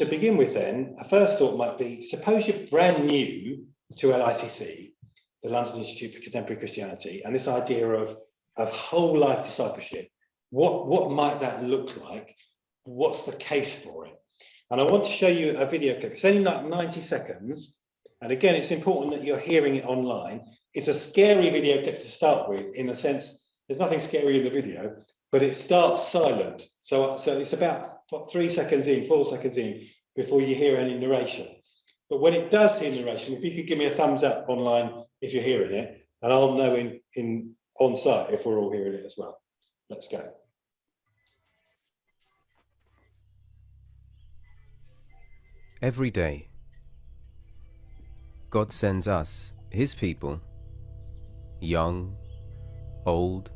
to begin with then, a first thought might be, suppose you're brand new to LICC, the London Institute for Contemporary Christianity, and this idea of whole life discipleship. What might that look like? What's the case for it? And I want to show you a video clip. It's only like 90 seconds. And again, it's important that you're hearing it online. It's a scary video clip to start with, in the sense, there's nothing scary in the video, but it starts silent. So it's about 3 seconds in, 4 seconds in, before you hear any narration. But when it does hear narration, if you could give me a thumbs up online if you're hearing it, and I'll know on site if we're all hearing it as well. Let's go. Every day, God sends us, His people, young, old,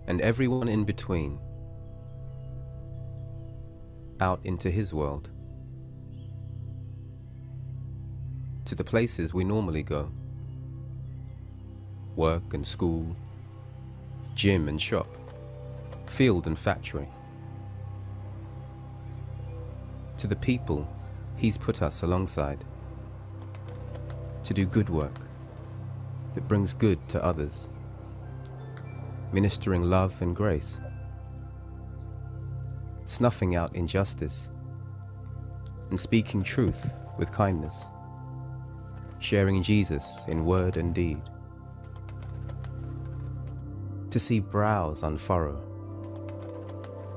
and everyone in between, out into His world, to the places we normally go, work and school, gym and shop, field and factory, to the people He's put us alongside, to do good work that brings good to others, ministering love and grace, snuffing out injustice, and speaking truth with kindness, sharing Jesus in word and deed, to see brows unfurrow,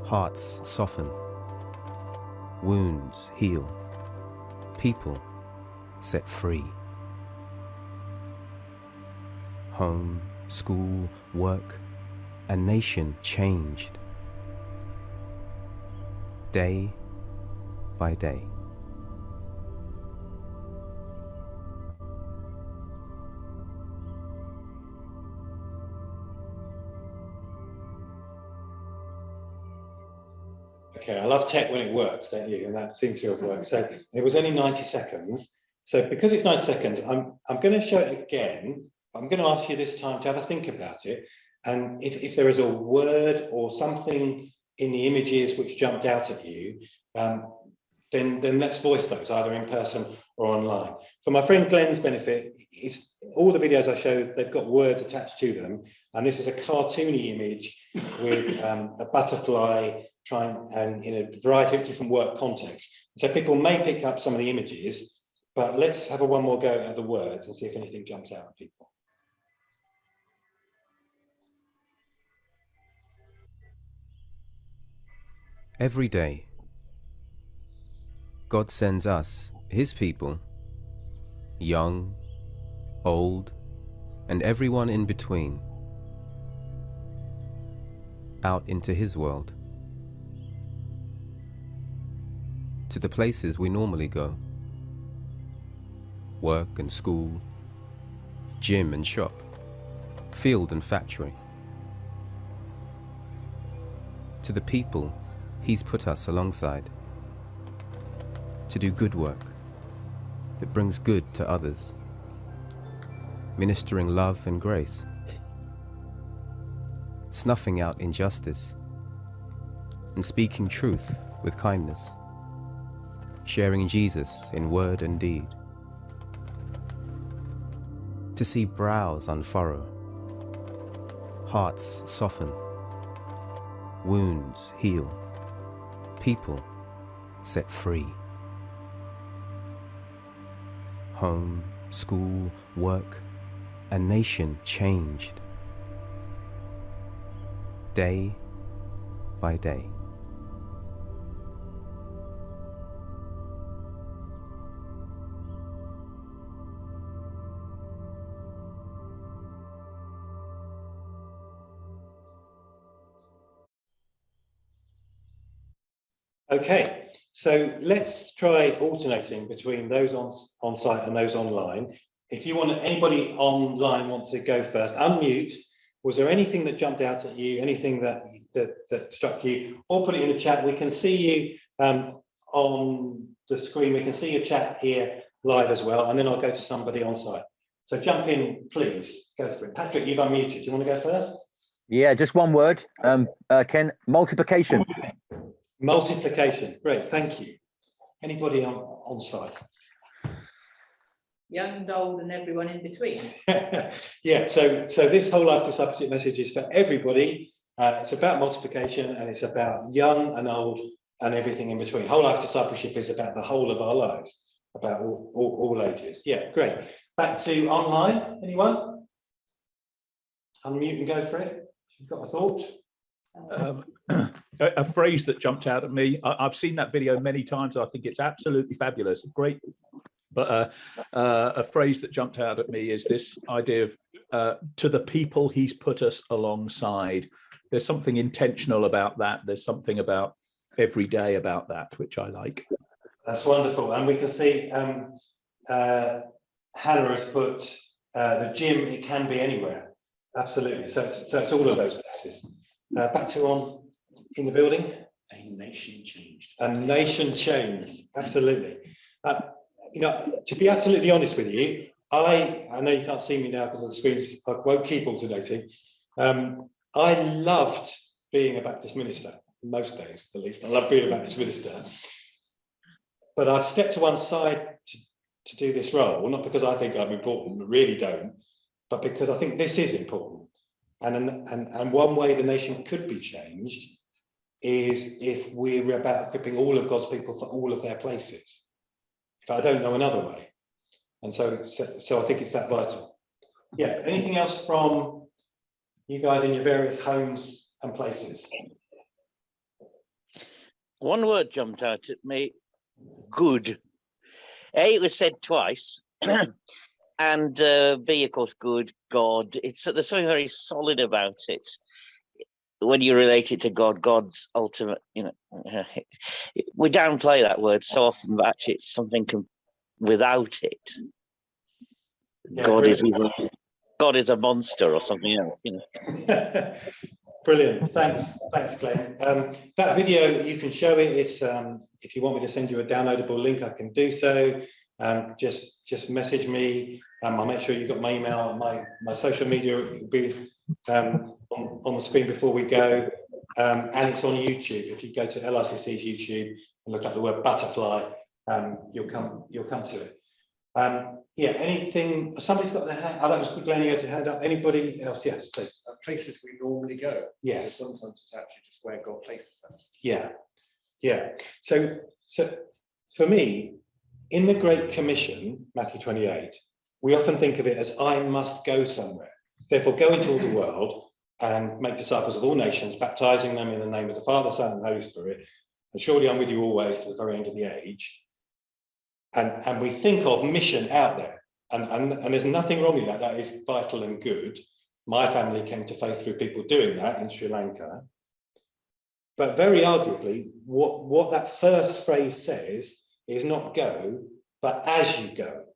hearts soften, wounds heal, people set free. Home, school, work, a nation changed, day by day. Okay, I love tech when it works, don't you? And that seems to have worked. So it was only 90 seconds. So because it's 90 seconds, I'm going to show it again. I'm going to ask you this time to have a think about it. And if there is a word or something in the images which jumped out at you, then let's voice those, either in person or online. For my friend Glenn's benefit, all the videos I showed, they've got words attached to them. And this is a cartoony image with a butterfly and in a variety of different work contexts. So people may pick up some of the images, but let's have one more go at the words and see if anything jumps out at people. Every day, God sends us, His people, young, old, and everyone in between, out into His world, to the places we normally go, work and school, gym and shop, field and factory, to the people He's put us alongside, to do good work that brings good to others, ministering love and grace, snuffing out injustice, and speaking truth with kindness, sharing Jesus in word and deed, to see brows unfurrow, hearts soften, wounds heal, people set free. Home, school, work, a nation changed, day by day. Okay, so let's try alternating between those on site and those online. If you want, anybody online wants to go first, unmute. Was there anything that jumped out at you, anything that struck you, or put it in the chat? We can see you on the screen. We can see your chat here live as well, and then I'll go to somebody on site. So jump in, please. Go for it. Patrick, you've unmuted. Do you want to go first? Yeah, just one word, Ken, multiplication. Multiplication, great, thank you. Anybody on site? Young and old and everyone in between. Yeah, so this whole life discipleship message is for everybody. It's about multiplication, and it's about young and old and everything in between. Whole life discipleship is about the whole of our lives, about all ages. Yeah, great. Back to online. Anyone? Unmute and go for it. If you've got a thought. A phrase that jumped out at me. I've seen that video many times. I think it's absolutely fabulous. Great. But a phrase that jumped out at me is this idea of to the people he's put us alongside. There's something intentional about that. There's something about every day about that, which I like. That's wonderful. And we can see Hannah has put the gym, it can be anywhere. Absolutely. So it's all of those places. Back to on in the building. A nation changed. A nation changed. Absolutely. You know, to be absolutely honest with you, I know you can't see me now because of the screens. I won't keep alternating. I loved being a Baptist minister, most days at least. I love being a Baptist minister. But I've stepped to one side to do this role, not because I think I'm important, I really don't, but because I think this is important. And one way the nation could be changed is if we're about equipping all of God's people for all of their places. If I don't know another way. And so I think it's that vital. Yeah, anything else from you guys in your various homes and places? One word jumped out at me, good. A, it was said twice, and B, of course, good, God. There's something very solid about it. When you relate it to God, God's ultimate, you know, we downplay that word so often, but actually it's something without it. Yeah, God is a monster or something else, you know. Brilliant. Thanks, Glenn. That video, you can show it. It's if you want me to send you a downloadable link, I can do so. Just message me. I'll make sure you've got my email. My social media will be on the screen before we go. And it's on YouTube. If you go to LICC's YouTube and look up the word butterfly, you'll come to it. Yeah, anything, somebody's got their hand, that was Glenn, you had your hand up. Anybody else? Yes, please. Places we normally go. Yes. So sometimes it's actually just where God places us. Yeah, yeah. So for me, in the Great Commission, Matthew 28, we often think of it as I must go somewhere. Therefore, go into all the world and make disciples of all nations, baptizing them in the name of the Father, Son, and Holy Spirit. And surely I'm with you always to the very end of the age. And we think of mission out there, and there's nothing wrong with that. That is vital and good. My family came to faith through people doing that in Sri Lanka. But very arguably, what that first phrase says is not go, but as you go.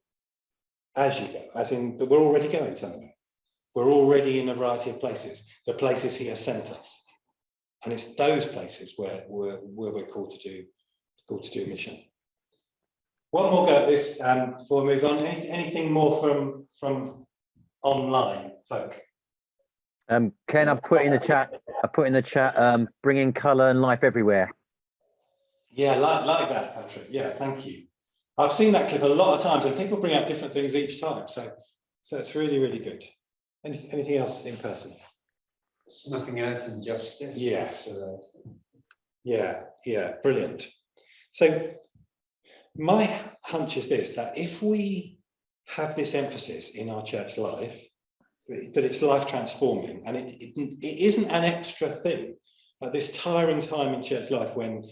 As you go, as in that we're already going somewhere. We're already in a variety of places, the places he has sent us. And it's those places where we're called to do mission. One more go at this before we move on. Anything more from online folk? Ken, I put in the chat, bringing colour and life everywhere. Yeah, like that, Patrick. Yeah, thank you. I've seen that clip a lot of times, and people bring out different things each time. So it's really, really good. Anything else in person? Snuffing out injustice. Yes. Yeah, brilliant. So my hunch is this, that if we have this emphasis in our church life, that it's life transforming, and it isn't an extra thing at this tiring time in church life when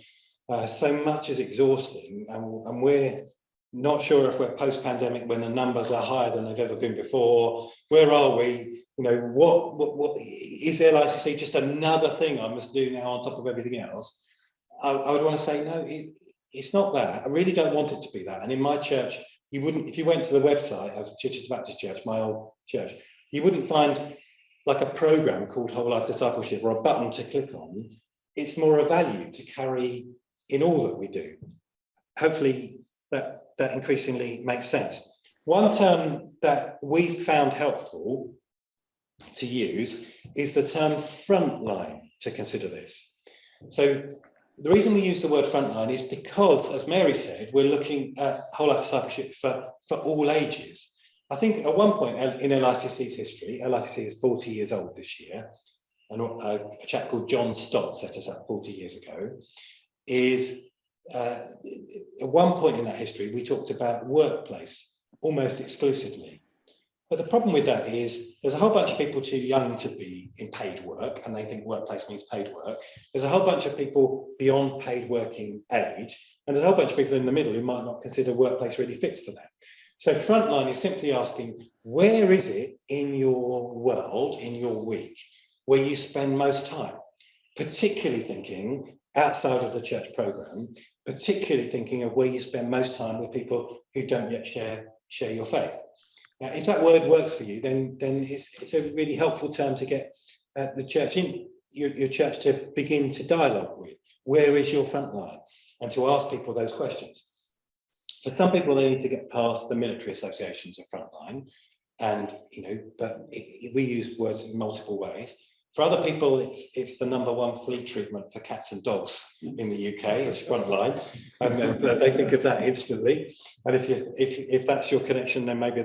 so much is exhausting, and we're not sure if we're post-pandemic when the numbers are higher than they've ever been before. Where are we? You know, what is LICC just another thing I must do now on top of everything else? I would want to say no. It's not that. I really don't want it to be that. And in my church, you wouldn't, if you went to the website of Chichester Baptist Church, my old church, you wouldn't find like a program called Whole Life Discipleship or a button to click on. It's more a value to carry in all that we do. Hopefully that increasingly makes sense. One term that we found helpful to use is the term frontline to consider this. So the reason we use the word frontline is because, as Mary said, we're looking at whole life discipleship for all ages. I think at one point in LICC's history, LICC is 40 years old this year, and a chap called John Stott set us up 40 years ago, is at one point in that history, we talked about workplace almost exclusively. But the problem with that is there's a whole bunch of people too young to be in paid work, and they think workplace means paid work. There's a whole bunch of people beyond paid working age, and there's a whole bunch of people in the middle who might not consider workplace really fits for that. So frontline is simply asking, where is it in your world, in your week, where you spend most time? Particularly thinking outside of the church programme, particularly thinking of where you spend most time with people who don't yet share your faith. Now, if that word works for you, then it's a really helpful term to get the church in, your church to begin to dialogue with. Where is your front line? And to ask people those questions. For some people, they need to get past the military associations of frontline, and but we use words in multiple ways. For other people, it's the #1 flea treatment for cats and dogs in the UK. It's frontline, and they think of that instantly. And if that's your connection, then maybe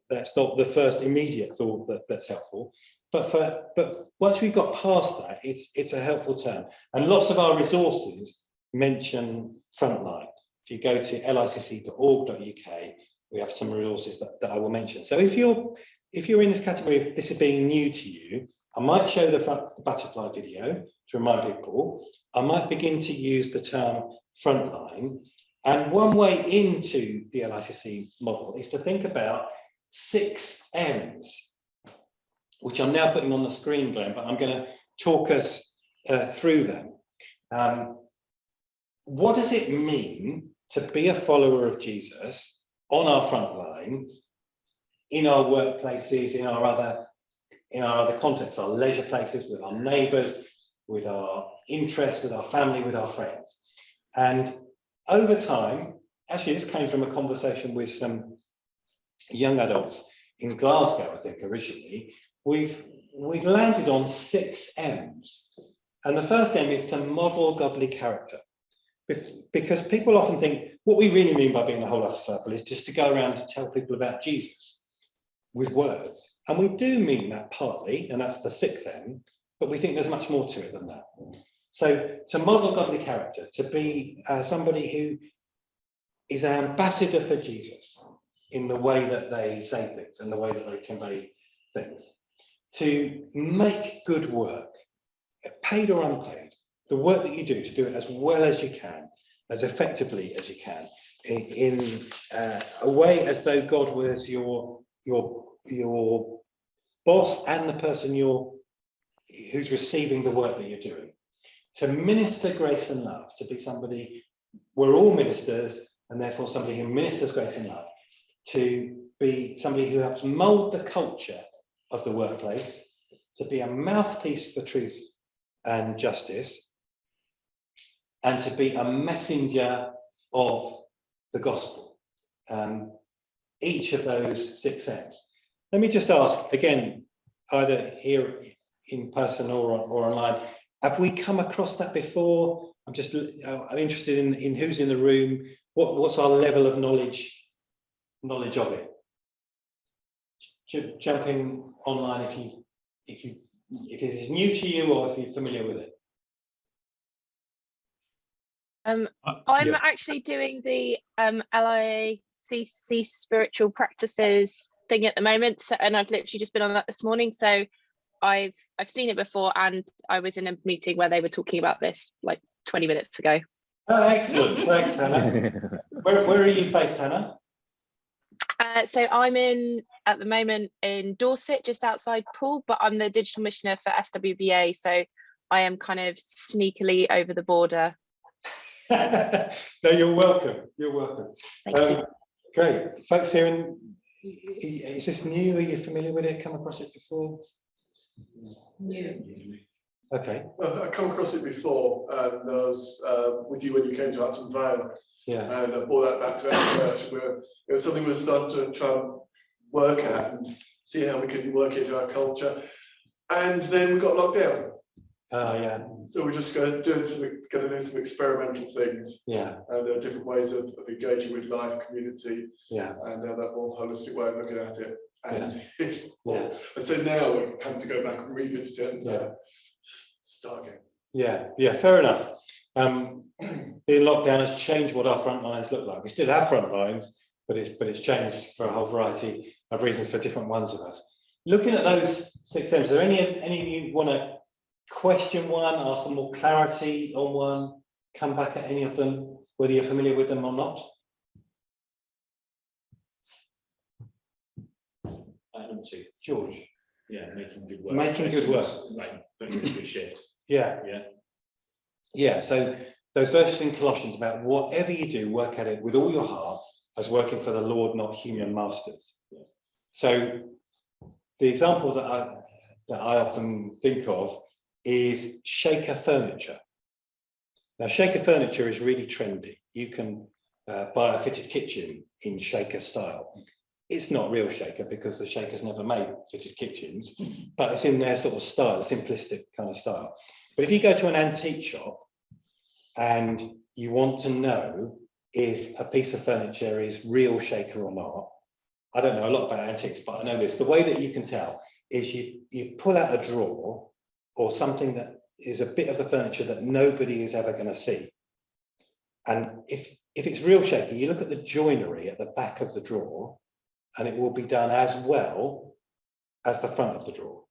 that's not the first immediate thought that's helpful. But once we've got past that, it's a helpful term. And lots of our resources mention frontline. If you go to licc.org.uk, we have some resources that I will mention. So if you're in this category of this is being new to you, I might show the butterfly video to remind people. I might begin to use the term frontline. And one way into the LICC model is to think about 6 M's, which I'm now putting on the screen, Glenn, but I'm going to talk us through them. What does it mean to be a follower of Jesus on our front line, in our workplaces, in our other contexts, our leisure places, with our neighbours, with our interests, with our family, with our friends? And over time, actually this came from a conversation with some young adults in Glasgow, I think originally, we've landed on 6 M's. And the first M is to model godly character. Because people often think what we really mean by being a whole life disciple is just to go around and tell people about Jesus with words. And we do mean that partly, and that's the 6th M, but we think there's much more to it than that. So to model godly character, to be somebody who is an ambassador for Jesus in the way that they say things and the way that they convey things, to make good work, paid or unpaid, the work that you do, to do it as well as you can, as effectively as you can, in a way as though God was your boss and the person who's receiving the work that you're doing. To minister grace and love, to be somebody, we're all ministers, and therefore somebody who ministers grace and love, to be somebody who helps mold the culture of the workplace, to be a mouthpiece for truth and justice, and to be a messenger of the gospel. Each of those 6 M's. Let me just ask again, either here in person or online, have we come across that before? I'm interested in who's in the room. What's our level of knowledge of it? Jump in online if it is new to you or if you're familiar with it. I'm actually doing the LICC spiritual practices thing at the moment, and I've literally just been on that this morning. So I've seen it before, and I was in a meeting where they were talking about this like 20 minutes ago. Oh, excellent! Thanks, Hannah. Where are you based, Hannah? So I'm at the moment in Dorset, just outside Poole, but I'm the digital missioner for SWBA, so I am kind of sneakily over the border. No, you're welcome. You're welcome. Thank you. Great. Folks here, is this new? Are you familiar with it? Come across it before? New. Okay. Well, I come across it before, and I was with you when you came to Acton Vale. Yeah. And I brought that back to our church, where it was something we were starting to try and work at and see how we could work into our culture. And then we got locked down. Yeah, So we're just going to do some experimental things yeah, and different ways of engaging with live community yeah, and that more holistic way of looking at it. And yeah. and so now we're having to go back and revisit it and Yeah. start again. Yeah, fair enough. Being locked down has changed what our front lines look like. We still have front lines, but it's changed for a whole variety of reasons for different ones of us. Looking at those 6 M's, are there any of you want to question one, ask for more clarity on one, come back at any of them, whether you're familiar with them or not? Item 2, George. Yeah, making good work. Making good work. Like putting in a good shift. Yeah. Yeah, so those verses in Colossians about whatever you do, work at it with all your heart as working for the Lord, not human masters. Yeah. So the example that I often think of is shaker furniture. Now, shaker furniture is really trendy. You can buy a fitted kitchen in shaker style. It's not real shaker because the shaker's never made fitted kitchens, but it's in their sort of style, a simplistic kind of style. But if you go to an antique shop and you want to know if a piece of furniture is real shaker or not, I don't know a lot about antiques, but I know this. The way that you can tell is you pull out a drawer or something that is a bit of the furniture that nobody is ever going to see. And if it's real shaker, you look at the joinery at the back of the drawer, and it will be done as well as the front of the drawer.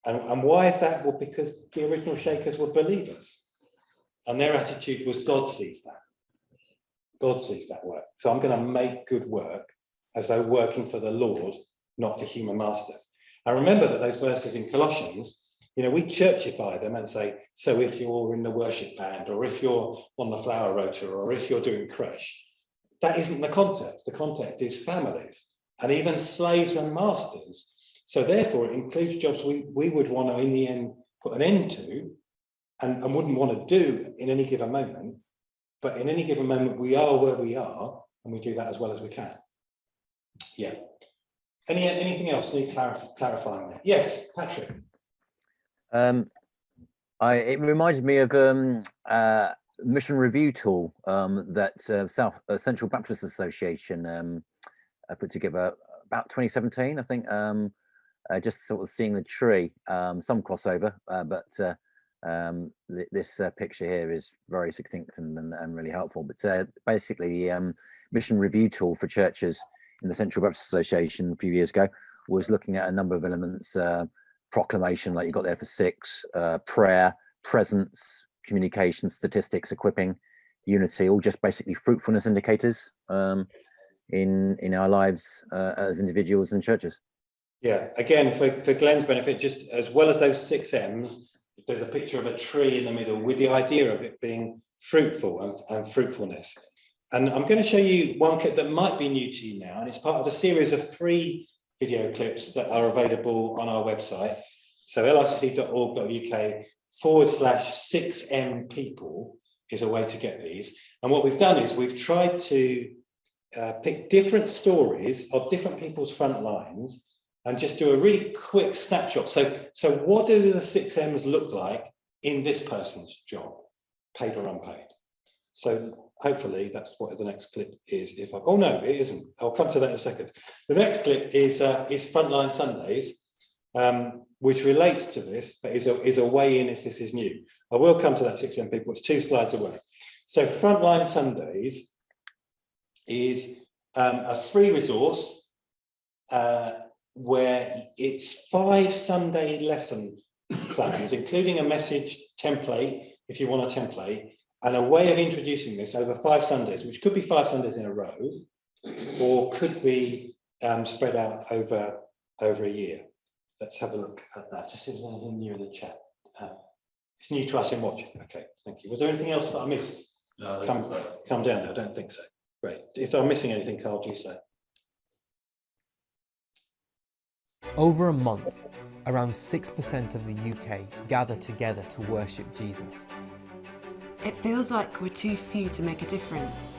And why is that? Well, because the original shakers were believers. And their attitude was, God sees that. God sees that work. So I'm going to make good work as though working for the Lord, not for human masters. And remember that those verses in Colossians, you know, we churchify them and say, so if you're in the worship band, or if you're on the flower rota, or if you're doing creche, that isn't the context. The context is families and even slaves and masters. So therefore it includes jobs we would want to in the end put an end to and wouldn't want to do in any given moment. But in any given moment, we are where we are and we do that as well as we can. Yeah. Anything else need clarifying there? Yes, Patrick. It reminded me of mission review tool that Central Baptist Association put together about 2017, I think. Just sort of seeing the tree, some crossover, but this picture here is very succinct and really helpful. But basically, mission review tool for churches in the Central Baptist Association a few years ago was looking at a number of elements: proclamation, like you got there for 6, prayer, presence, communication, statistics, equipping, unity, all just basically fruitfulness indicators in our lives as individuals and churches. Yeah, again, for Glenn's benefit, just as well as those 6 M's, there's a picture of a tree in the middle with the idea of it being fruitful and fruitfulness. And I'm going to show you one clip that might be new to you now, and it's part of a series of 3 video clips that are available on our website. So licc.org.uk/6M people is a way to get these. And what we've done is we've tried to pick different stories of different people's front lines and just do a really quick snapshot. So what do the 6 M's look like in this person's job, paid or unpaid? So hopefully that's what the next clip is. Oh no, it isn't. I'll come to that in a second. The next clip is Frontline Sundays, which relates to this, but is a way in if this is new. I will come to that 6 M people. It's 2 slides away. So Frontline Sundays is a free resource where it's 5 Sunday lesson plans, including a message template, if you want a template, and a way of introducing this over 5 Sundays, which could be 5 Sundays in a row, or could be spread out over a year. Let's have a look at that. Just see if there's anything new in the chat. It's new to us in watching. Okay, thank you. Was there anything else that I missed? No, come down. I don't think so. Great. If I'm missing anything, Carl, do say. Over a month, around 6% of the UK gather together to worship Jesus. It feels like we're too few to make a difference.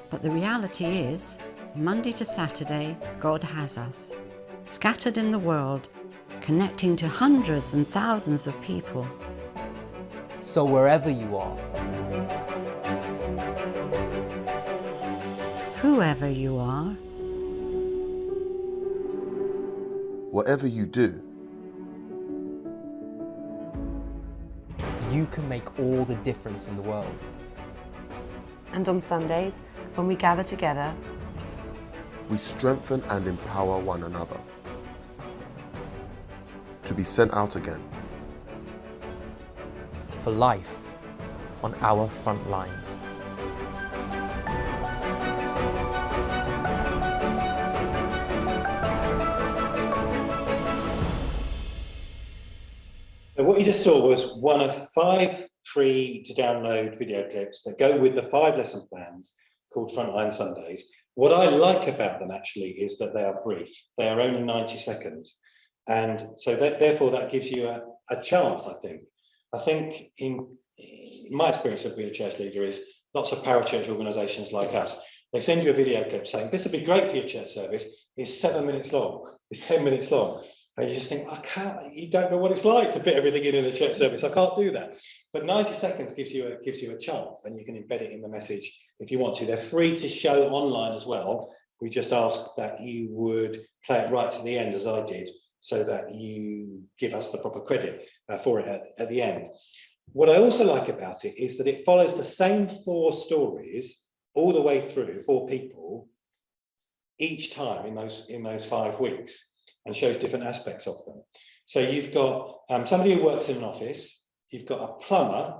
But the reality is, Monday to Saturday, God has us, scattered in the world, connecting to hundreds and thousands of people. So wherever you are, Whoever you are, whatever you do, you can make all the difference in the world. And on Sundays, when we gather together, we strengthen and empower one another to be sent out again For life on our front lines. So what you just saw was one of 5 free to download video clips that go with the 5 lesson plans called Frontline Sundays. What I like about them actually is that they are brief. They are only 90 seconds. And so therefore that gives you a chance, I think. I think in my experience of being a church leader is lots of parachurch organisations like us, they send you a video clip saying, this would be great for your church service. It's 7 minutes long, it's 10 minutes long. And you just think, I can't, you don't know what it's like to fit everything in a church service. I can't do that. But 90 seconds gives you a chance, and you can embed it in the message if you want to. They're free to show online as well. We just ask that you would play it right to the end, as I did, so that you give us the proper credit for it at the end. What I also like about it is that it follows the same 4 stories all the way through, 4 people, each time in those 5 weeks, and shows different aspects of them. So you've got somebody who works in an office, you've got a plumber,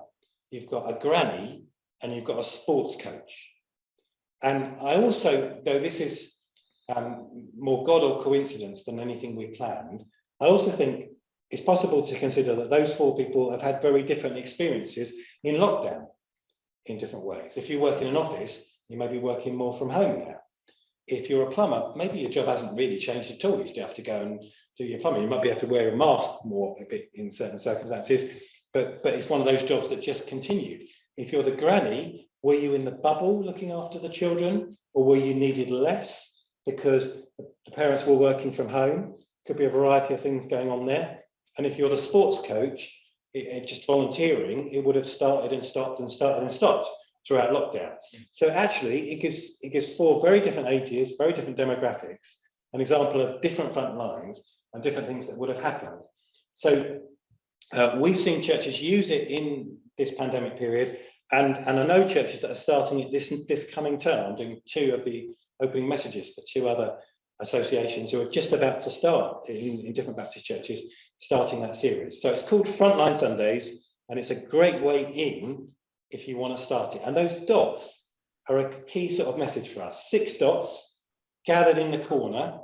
you've got a granny, and you've got a sports coach. And I also, though this is more God or coincidence than anything we planned, I also think it's possible to consider that those 4 people have had very different experiences in lockdown in different ways. If you work in an office, you may be working more from home now. If you're a plumber, maybe your job hasn't really changed at all. You still have to go and do your plumbing. You might be able to wear a mask more a bit in certain circumstances, but it's one of those jobs that just continued. If you're the granny, were you in the bubble looking after the children, or were you needed less because the parents were working from home? Could be a variety of things going on there. And if you're the sports coach, it just volunteering, it would have started and stopped and started and stopped throughout lockdown. So actually it gives 4 very different ages, very different demographics, an example of different front lines and different things that would have happened. So we've seen churches use it in this pandemic period, and I know churches that are starting it this coming term, doing 2 of the opening messages for 2 other associations who are just about to start in different Baptist churches, starting that series. So it's called Frontline Sundays, and it's a great way in if you want to start it. And those dots are a key sort of message for us. 6 dots gathered in the corner.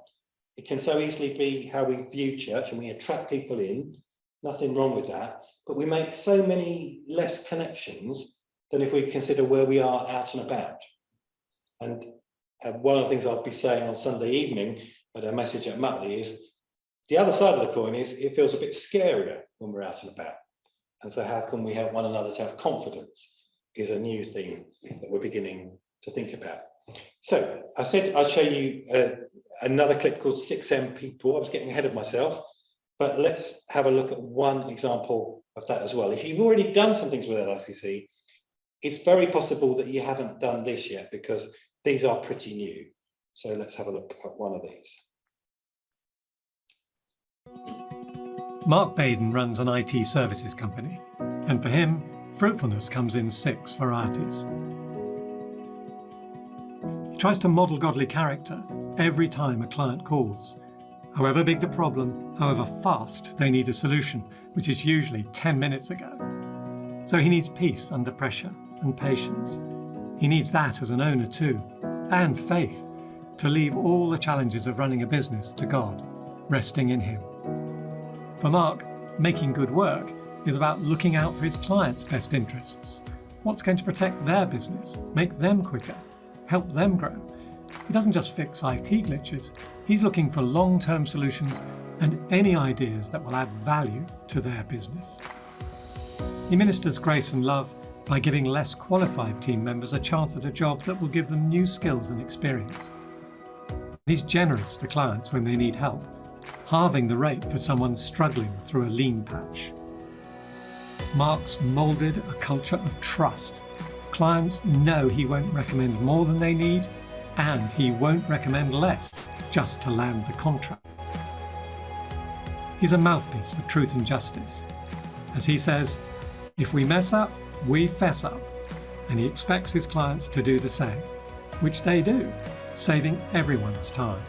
It can so easily be how we view church, and we attract people in. Nothing wrong with that. But we make so many less connections than if we consider where we are out and about. And one of the things I'll be saying on Sunday evening at a message at Mutley is the other side of the coin is it feels a bit scarier when we're out and about. And so how can we help one another to have confidence is a new thing that we're beginning to think about. So I said I'll show you another clip called 6M People. I was getting ahead of myself, but let's have a look at one example of that as well. If you've already done some things with LICC, it's very possible that you haven't done this yet because these are pretty new. So let's have a look at one of these. Mark Baden runs an IT services company, and for him, fruitfulness comes in 6 varieties. He tries to model godly character every time a client calls. However big the problem, however fast they need a solution, which is usually 10 minutes ago. So he needs peace under pressure and patience. He needs that as an owner too, and faith, to leave all the challenges of running a business to God, resting in Him. For Mark, making good work is about looking out for his clients' best interests. What's going to protect their business, make them quicker, help them grow? He doesn't just fix IT glitches, he's looking for long-term solutions and any ideas that will add value to their business. He ministers grace and love by giving less qualified team members a chance at a job that will give them new skills and experience. He's generous to clients when they need help, halving the rate for someone struggling through a lean patch. Mark's moulded a culture of trust. Clients know he won't recommend more than they need, and he won't recommend less just to land the contract. He's a mouthpiece for truth and justice. As he says, if we mess up, we fess up, and he expects his clients to do the same, which they do, saving everyone's time.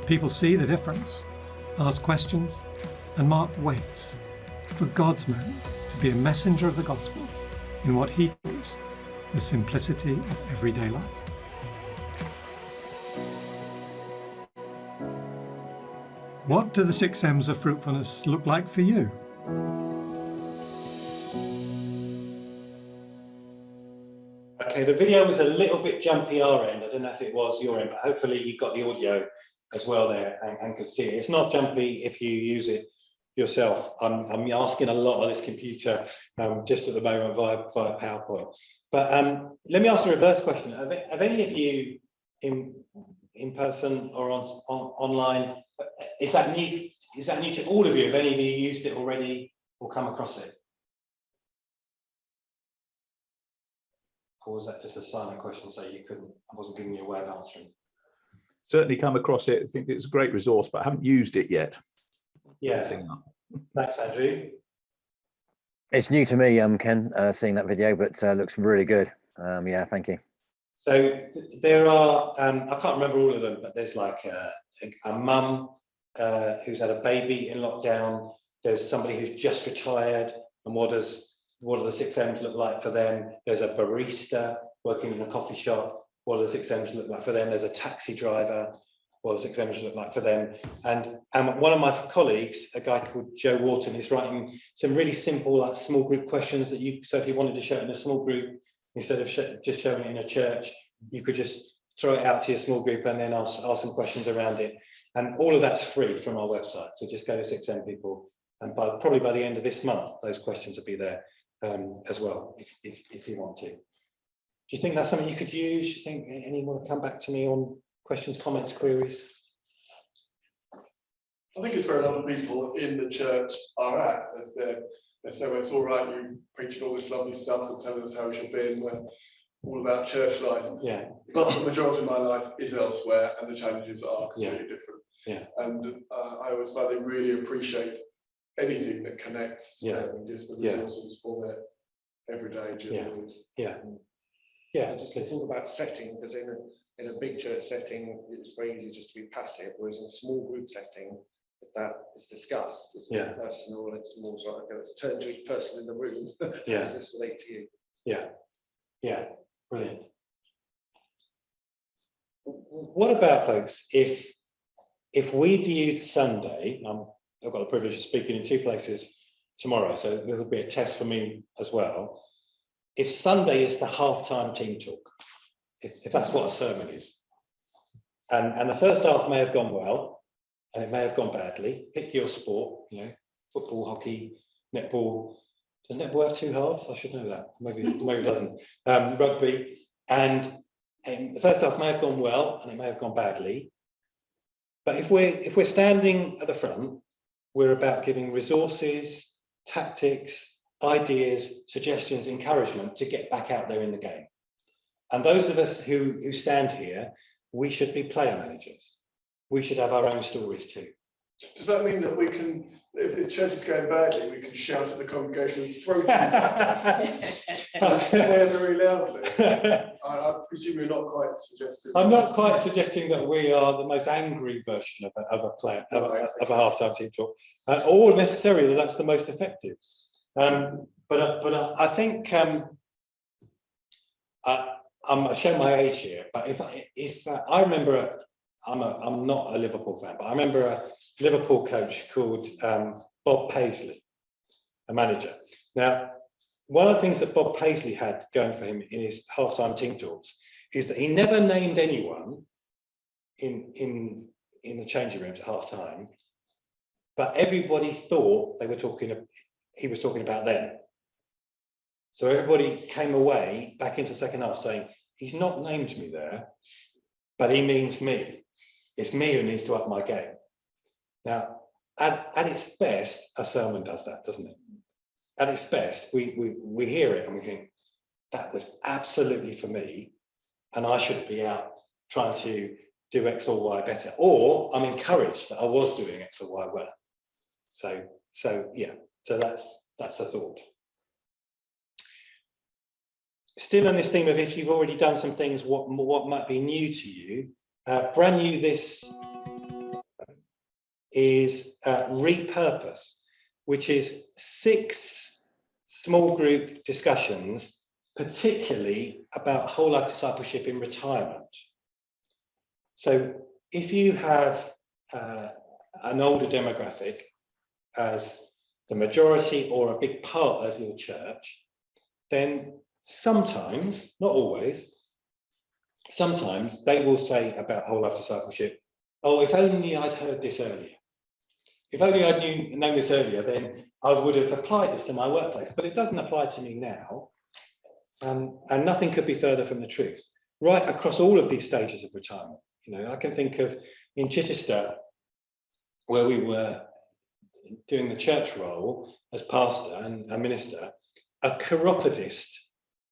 People see the difference, ask questions, and Mark waits for God's man to be a messenger of the gospel in what he calls the simplicity of everyday life. What do the 6 M's of fruitfulness look like for you? Okay, the video was a little bit jumpy our end. I don't know if it was your end, but hopefully you got the audio as well there and could see it. It's not jumpy if you use it yourself. I'm asking a lot of this computer just at the moment via PowerPoint. But let me ask a reverse question. Have any of you in person or online, is that new to all of you? Have any of you used it already or come across it? Or was that just a silent question, so I wasn't giving you a way of answering? Certainly come across it. I think it's a great resource, but I haven't used it yet. Yeah. Thanks, Andrew. It's new to me, Ken, seeing that video, but looks really good. Yeah, thank you. So there are, I can't remember all of them, but there's like a mum who's had a baby in lockdown. There's somebody who's just retired, and what do the 6 M's look like for them? There's a barista working in a coffee shop. What do the 6 M's look like for them? There's a taxi driver. What do the 6 M's look like for them? And one of my colleagues, a guy called Joe Wharton, is writing some really simple, like small group questions that so if you wanted to show it in a small group, instead of just showing it in a church, you could just throw it out to your small group and then ask some questions around it. And all of that's free from our website. So just go to 6M people, and probably by the end of this month, those questions will be there as well, if you want to. Do you think that's something you could use? Do you think anyone will come back to me on questions, comments, queries? I think it's where a lot of people in the church are at. They say, well, it's all right, you preaching all this lovely stuff and telling us how we should be, and we're all about church life. Yeah. But the majority of my life is elsewhere, and the challenges are completely different. Yeah. And I always find they really appreciate anything that connects and gives them resources for their everyday journey. Yeah, just to talk about setting, because in a big church setting, it's very easy just to be passive, whereas in a small group setting, if that is discussed, it's more personal, it's more sort of, let's turn to each person in the room. How does this relate to you? Yeah, brilliant. What about, folks, if we viewed Sunday, I've got the privilege of speaking in 2 places tomorrow, so this will be a test for me as well. If Sunday is the halftime team talk, if that's what a sermon is, and the first half may have gone well, and it may have gone badly. Pick your sport, football, hockey, netball. Does netball have 2 halves? I should know that. Maybe it doesn't. Rugby, and the first half may have gone well, and it may have gone badly. But if we're standing at the front, we're about giving resources, tactics, ideas, suggestions, encouragement to get back out there in the game. And those of us who stand here, we should be player managers. We should have our own stories too. Does that mean that we can, if the church is going badly, we can shout at the congregation and throw things and swear very loudly? I presume you're not quite suggesting. I'm not quite suggesting that we are the most angry version of a halftime team talk, or necessarily that that's the most effective. But I think I'm showing my age here. But if I remember, I'm not a Liverpool fan, but I remember a Liverpool coach called Bob Paisley, a manager. Now, one of the things that Bob Paisley had going for him in his halftime team talks is that he never named anyone in the changing rooms at halftime, but everybody thought he was talking about them. So everybody came away back into the second half saying, he's not named me there, but he means me. It's me who needs to up my game. Now, at its best, a sermon does that, doesn't it? At its best, we hear it and we think, that was absolutely for me, and I should be out trying to do X or Y better, or I'm encouraged that I was doing X or Y well. So yeah, so that's a thought. Still on this theme of if you've already done some things, what might be new to you? Brand new this is repurpose, which is 6 small group discussions, particularly about whole life discipleship in retirement. So if you have an older demographic as the majority or a big part of your church, then sometimes, not always, sometimes they will say about whole life discipleship, oh, if only I'd heard this earlier. If only I'd known this earlier, then I would have applied this to my workplace, but it doesn't apply to me now. And nothing could be further from the truth. Right across all of these stages of retirement. You know, I can think of in Chichester, where we were doing the church role as pastor and minister, a chiropodist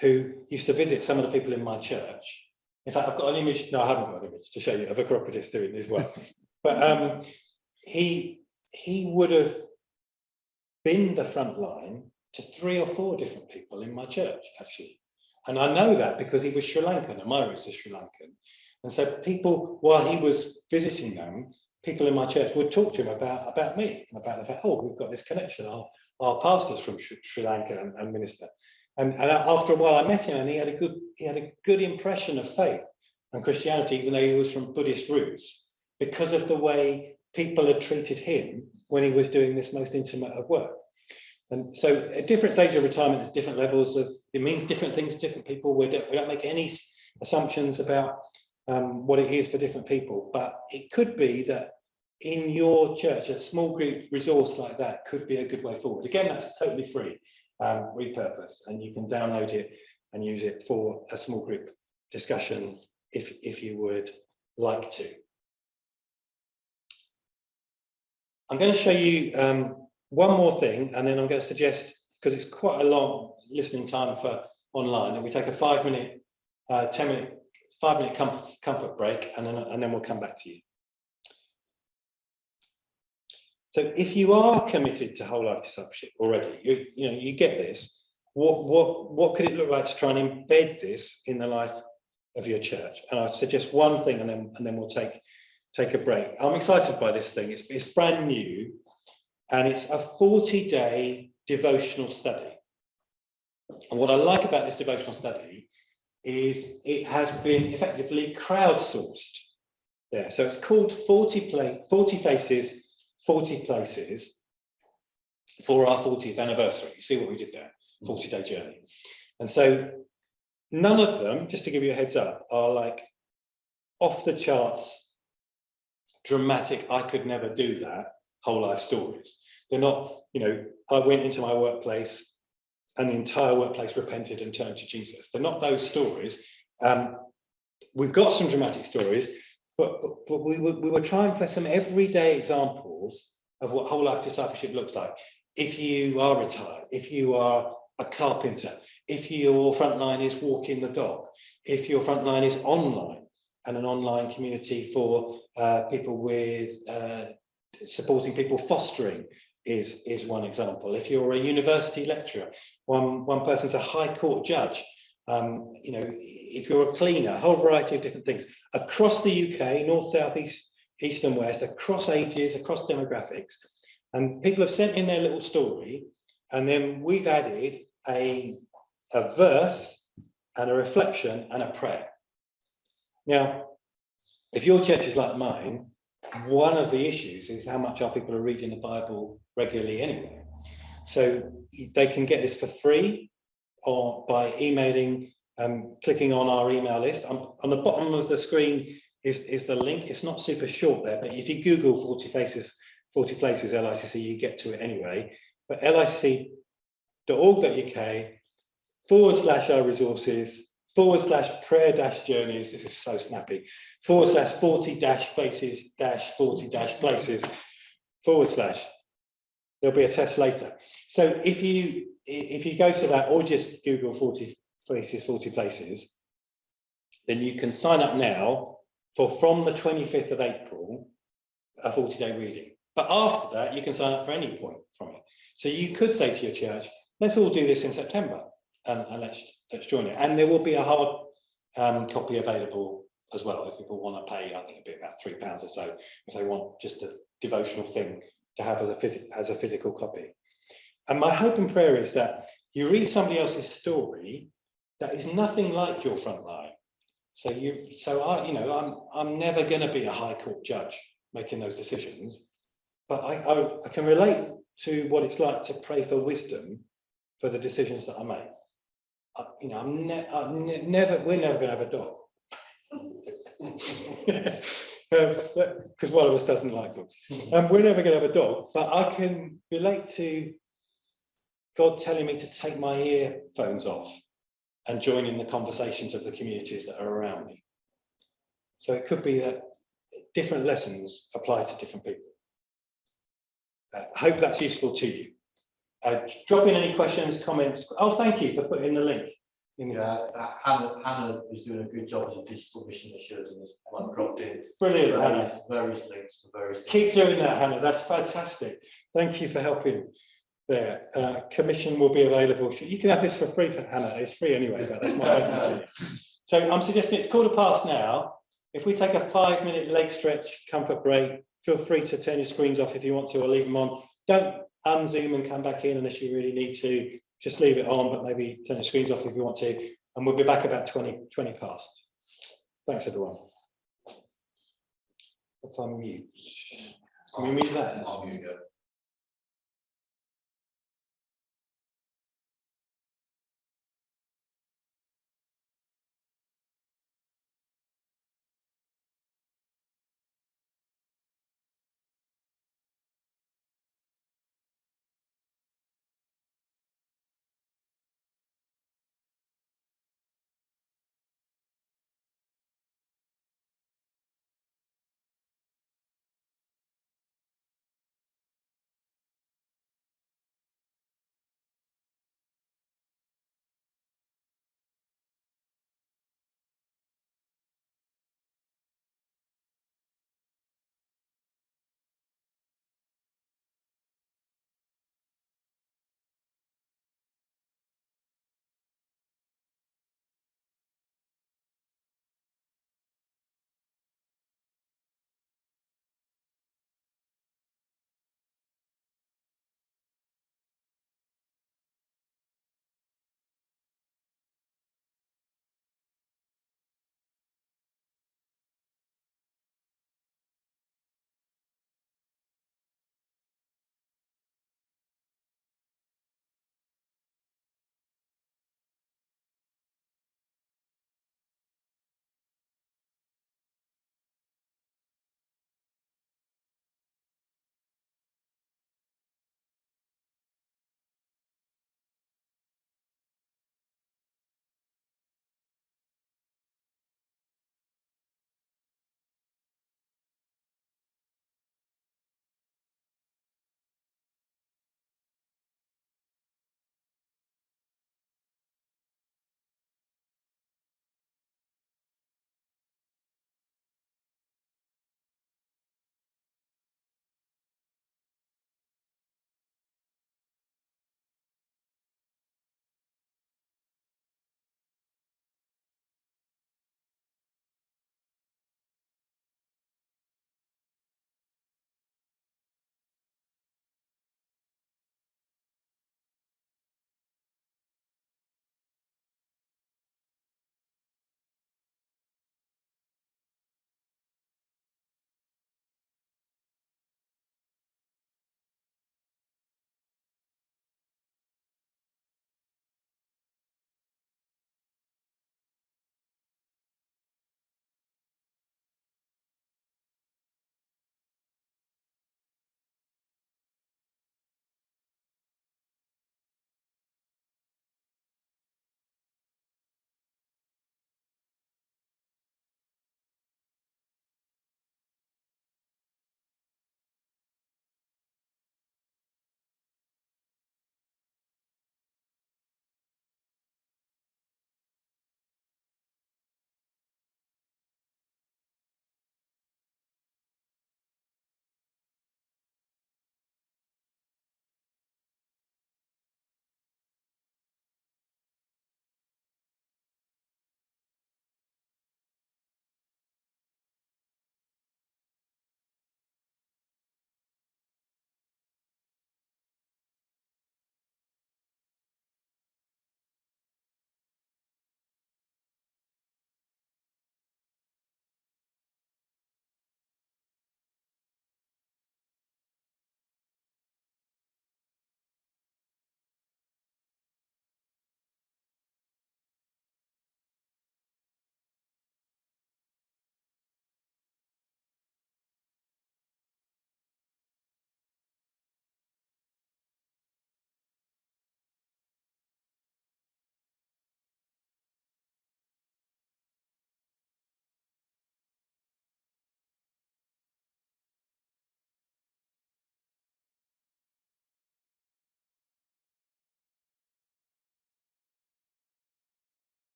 who used to visit some of the people in my church. In fact, I've got an image, no, I haven't got an image to show you of a chiropodist doing this well. But he would have been the front line to 3 or 4 different people in my church, actually. And I know that because he was Sri Lankan, and my roots are Sri Lankan. And so people, while he was visiting them, people in my church would talk to him about me, and about the fact, oh, we've got this connection. Our pastor's from Sri Lanka and minister. And after a while I met him, and he had a good impression of faith and Christianity, even though he was from Buddhist roots, because of the way people had treated him when he was doing this most intimate of work. And so at different stages of retirement, there's different levels of, it means different things to different people. We don't make any assumptions about what it is for different people, but it could be that in your church, a small group resource like that could be a good way forward. Again, that's totally free, repurpose, and you can download it and use it for a small group discussion if you would like to. I'm going to show you one more thing, and then I'm going to suggest, because it's quite a long listening time for online, that we take a 5-minute, 10-minute, 5-minute comfort break, and then we'll come back to you. So if you are committed to whole life discipleship already, you get this. What could it look like to try and embed this in the life of your church? And I'd suggest one thing, and then we'll take a break. I'm excited by this thing. It's brand new, and it's a 40-day devotional study. And what I like about this devotional study is it has been effectively crowdsourced. Yeah, so it's called 40 Faces, 40 Places for our 40th anniversary. You see what we did there, 40-day journey. And so none of them, just to give you a heads up, are like off the charts, dramatic, I could never do that, whole life stories. They're not, I went into my workplace and the entire workplace repented and turned to Jesus. They're not those stories. We've got some dramatic stories, but we were trying for some everyday examples of what whole life discipleship looks like. If you are retired, if you are a carpenter, if your frontline is walking the dog, if your frontline is online, and an online community for people with supporting people fostering is one example. If you're a university lecturer, one person's a high court judge, if you're a cleaner, a whole variety of different things across the UK, north, south, east and west, across ages, across demographics. And people have sent in their little story, and then we've added a verse and a reflection and a prayer. Now, if your church is like mine, one of the issues is how much our people are reading the Bible regularly anyway. So they can get this for free or by emailing, clicking on our email list. On the bottom of the screen is the link. It's not super short there, but if you Google 40 Faces, 40 Places LICC, you get to it anyway. But licc.org.uk/our resources /prayer-journeys, this is so snappy, /40-faces-40-places, / there'll be a test later. So if you go to that or just Google 40 faces, 40 places, then you can sign up now for from the 25th of April, a 40-day reading. But after that, you can sign up for any point from it. So you could say to your church, let's all do this in September and let's join it. And there will be a hard copy available as well if people want to pay. I think it'd be about £3 or so if they want just a devotional thing to have as a physical copy. And my hope and prayer is that you read somebody else's story that is nothing like your front line. I'm never going to be a high court judge making those decisions, but I can relate to what it's like to pray for wisdom for the decisions that I make. We're never going to have a dog. Because one of us doesn't like dogs. We're never going to have a dog, but I can relate to God telling me to take my earphones off and join in the conversations of the communities that are around me. So it could be that different lessons apply to different people. I hope that's useful to you. Drop in any questions, comments. Oh, thank you for putting the link. Hannah is doing a good job as a digital mission assured and has dropped in Brilliant, Hannah. Various links for various things. Keep doing that, Hannah. That's fantastic. Thank you for helping there. Commission will be available. You can have this for free for Hannah. It's free anyway, but that's my open to you. So I'm suggesting it's 1:15 now. If we take a 5-minute leg stretch, comfort break, feel free to turn your screens off if you want to or leave them on. Don't unzoom and come back in unless you really need to. Just leave it on, but maybe turn your screens off if you want to. And we'll be back about 20 past. Thanks, everyone. If I mute, can we mute that? I'll mute you.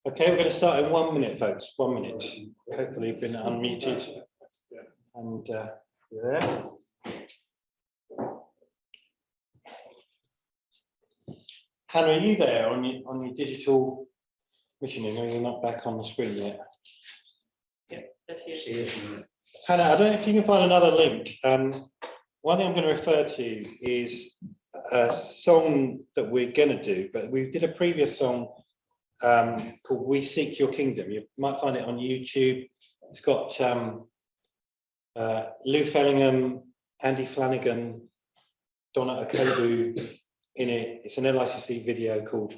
Okay, we're going to start in 1 minute, folks. 1 minute. Hopefully you've been unmuted. And you there? Hannah, are you there on your digital missioning? No, you're not back on the screen yet. Yeah, that's you. Hannah, I don't know if you can find another link. One thing I'm going to refer to is a song that we're going to do, but we did a previous song called "We Seek Your Kingdom." You might find it on YouTube. It's got Lou Fellingham, Andy Flanagan, Donna Akobu in it. It's an LICC video called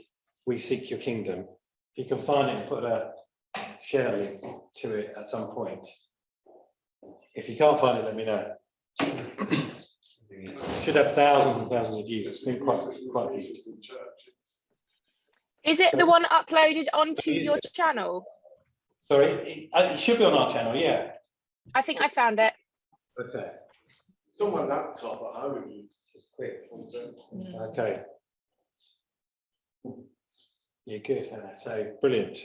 "We Seek Your Kingdom." If you can find it and put a share link to it at some point. If you can't find it, let me know. It should have thousands and thousands of views. It's been quite decent. Is it the one uploaded onto your channel? Sorry, it should be on our channel, yeah. I think I found it. Okay. It's on my laptop at home. Just quick. Okay. You're good, Hannah. So brilliant.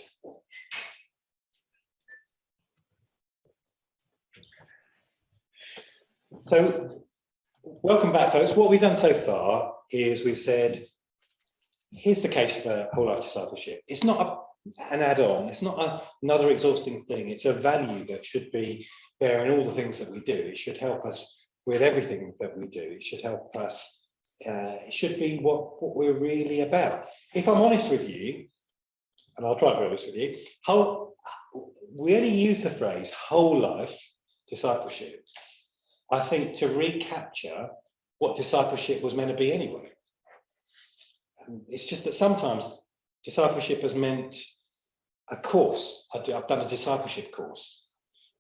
So welcome back, folks. What we've done so far is we've said, here's the case for whole life discipleship. It's not an add-on. It's not another exhausting thing. It's a value that should be there in all the things that we do. It should help us with everything that we do. It should help us. It should be what we're really about. If I'm honest with you, and I'll try to be honest with you, we only use the phrase whole life discipleship, I think, to recapture what discipleship was meant to be anyway. It's just that sometimes discipleship has meant a course. I've done a discipleship course,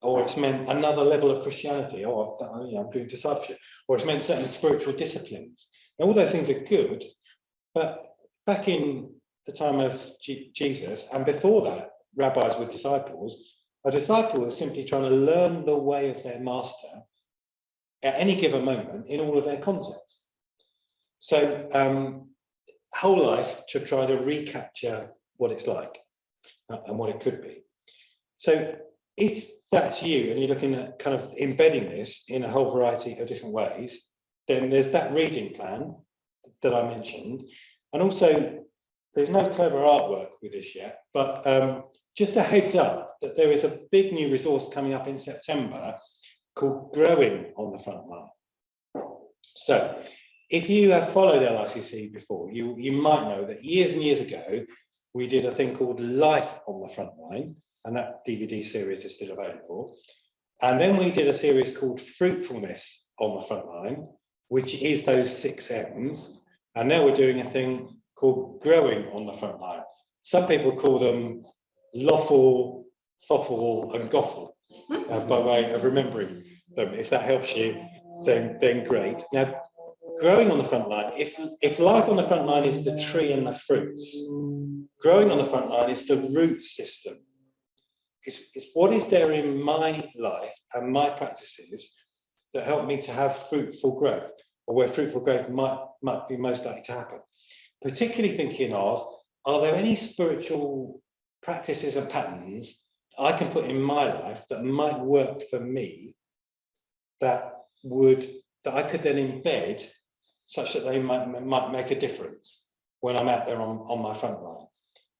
or it's meant another level of Christianity. Oh, I'm doing discipleship, or it's meant certain spiritual disciplines. Now, all those things are good, but back in the time of Jesus and before that, rabbis were disciples. A disciple is simply trying to learn the way of their master at any given moment in all of their contexts. So whole life to try to recapture what it's like and what it could be. So if that's you and you're looking at kind of embedding this in a whole variety of different ways, then there's that reading plan that I mentioned. And also, there's no clever artwork with this yet, but just a heads up that there is a big new resource coming up in September called Growing on the Front Line. So if you have followed LICC before, you might know that years and years ago, we did a thing called Life on the Front Line, and that DVD series is still available. And then we did a series called Fruitfulness on the Front Line, which is those 6 M's. And now we're doing a thing called Growing on the Front Line. Some people call them Loffle, Thoffle, and Goffle, by way of remembering them. If that helps you, then great. Now, growing on the front line, if life on the front line is the tree and the fruits, growing on the front line is the root system. It's what is there in my life and my practices that help me to have fruitful growth, or where fruitful growth might be most likely to happen. Particularly thinking of, are there any spiritual practices and patterns that I can put in my life that might work for me, that I could then embed such that they might make a difference when I'm out there on my front line.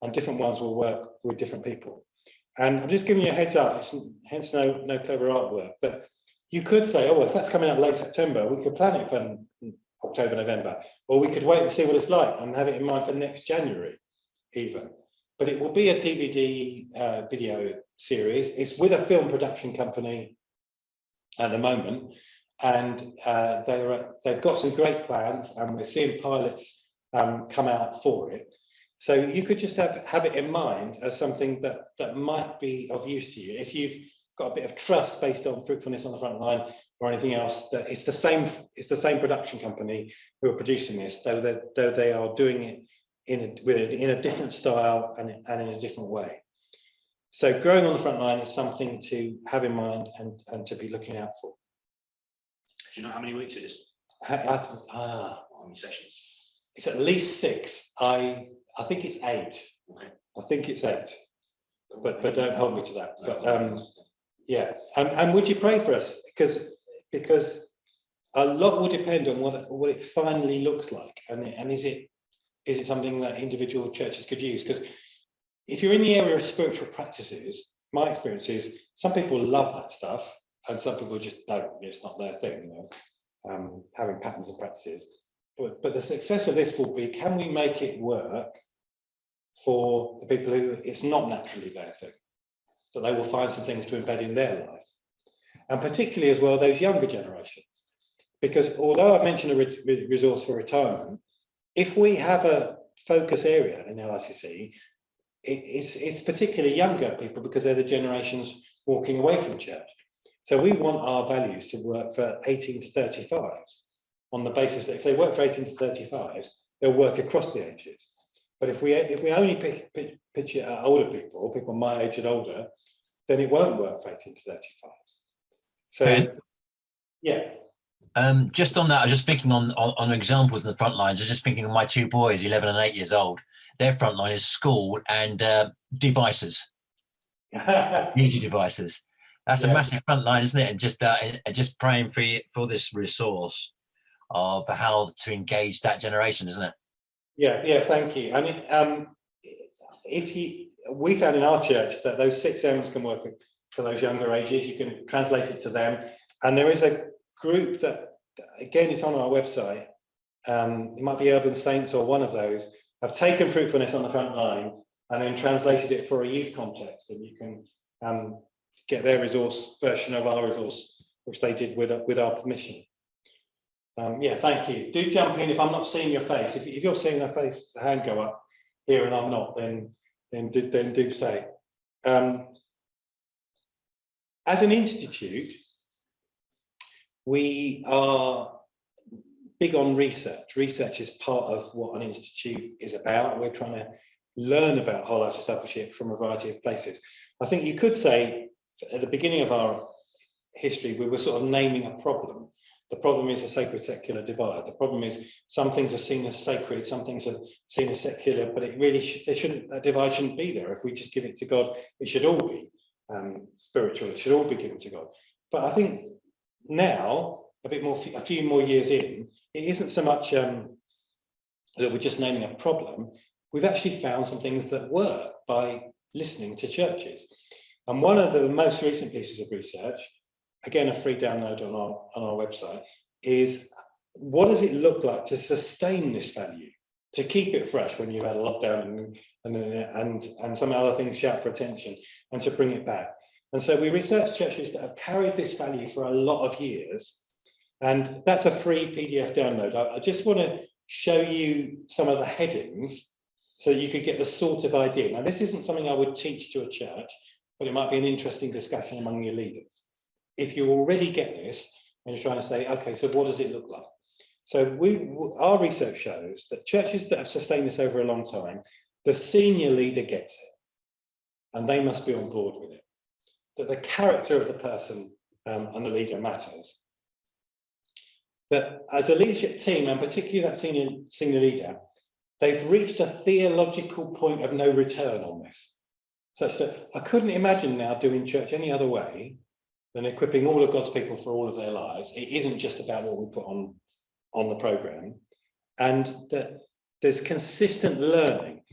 And different ones will work with different people. And I'm just giving you a heads up, it's hence no clever artwork, but you could say, oh, if that's coming out late September, we could plan it for October, November, or we could wait and see what it's like and have it in mind for next January even. But it will be a DVD video series. It's with a film production company at the moment, and they've got some great plans, and we're seeing pilots come out for it. So you could just have it in mind as something that might be of use to you. If you've got a bit of trust based on fruitfulness on the front line or anything else, that it's the same production company who are producing this, though they are doing it in a different style and in a different way. So growing on the front line is something to have in mind and to be looking out for. Do you know how many weeks it is? How many sessions? It's at least 6. I think it's 8. Okay. I think it's 8, but don't hold me to that. But yeah, and would you pray for us? Because a lot will depend on what it finally looks like, and is it something that individual churches could use? Because if you're in the area of spiritual practices, my experience is some people love that stuff, and some people just don't. It's not their thing, you know, having patterns and practices. But the success of this will be, can we make it work for the people who it's not naturally their thing, that they will find some things to embed in their life, and particularly as well those younger generations. Because although I've mentioned a resource for retirement, if we have a focus area in LICC, it's particularly younger people, because they're the generations walking away from church. So we want our values to work for 18 to 35s, on the basis that if they work for 18 to 35s, they'll work across the ages. But if we only pitch it at older people my age and older, then it won't work for 18 to 35s. So Ben, yeah. Just on that, I was just thinking on examples in the front lines. I was just thinking of my 2 boys, 11 and 8 years old. Their front line is school and devices, community devices. That's a massive front line, isn't it? And just praying for this resource of how to engage that generation, isn't it? Yeah, thank you. And we found in our church that those 6 M's can work for those younger ages. You can translate it to them, and there is a group that, again, it's on our website. It might be Urban Saints or one of those, have taken fruitfulness on the front line and then translated it for a youth context, and you can get their resource version of our resource, which they did with our permission. Yeah, thank you. Do jump in if I'm not seeing your face. If you're seeing a face, the hand go up here, and I'm not, then do say. As an institute, we are big on research. Research is part of what an institute is about. We're trying to learn about whole life discipleship from a variety of places. I think you could say at the beginning of our history, we were sort of naming a problem. The problem is a sacred secular divide. The problem is some things are seen as sacred, some things are seen as secular, but it really that divide shouldn't be there. If we just give it to God, it should all be spiritual. It should all be given to God. But I think now, a few more years in, it isn't so much that we're just naming a problem. We've actually found some things that work by listening to churches. And one of the most recent pieces of research, again, a free download on our website, is what does it look like to sustain this value, to keep it fresh when you've had a lockdown and some other things shout for attention, and to bring it back. And so we researched churches that have carried this value for a lot of years, and that's a free PDF download. I just want to show you some of the headings so you could get the sort of idea. Now, this isn't something I would teach to a church, but it might be an interesting discussion among your leaders. If you already get this and you're trying to say, okay, so what does it look like? So our research shows that churches that have sustained this over a long time, the senior leader gets it, and they must be on board with it. That the character of the person and the leader matters. That as a leadership team, and particularly that senior leader, they've reached a theological point of no return on this. Such that I couldn't imagine now doing church any other way than equipping all of God's people for all of their lives. It isn't just about what we put on the programme, and that there's consistent learning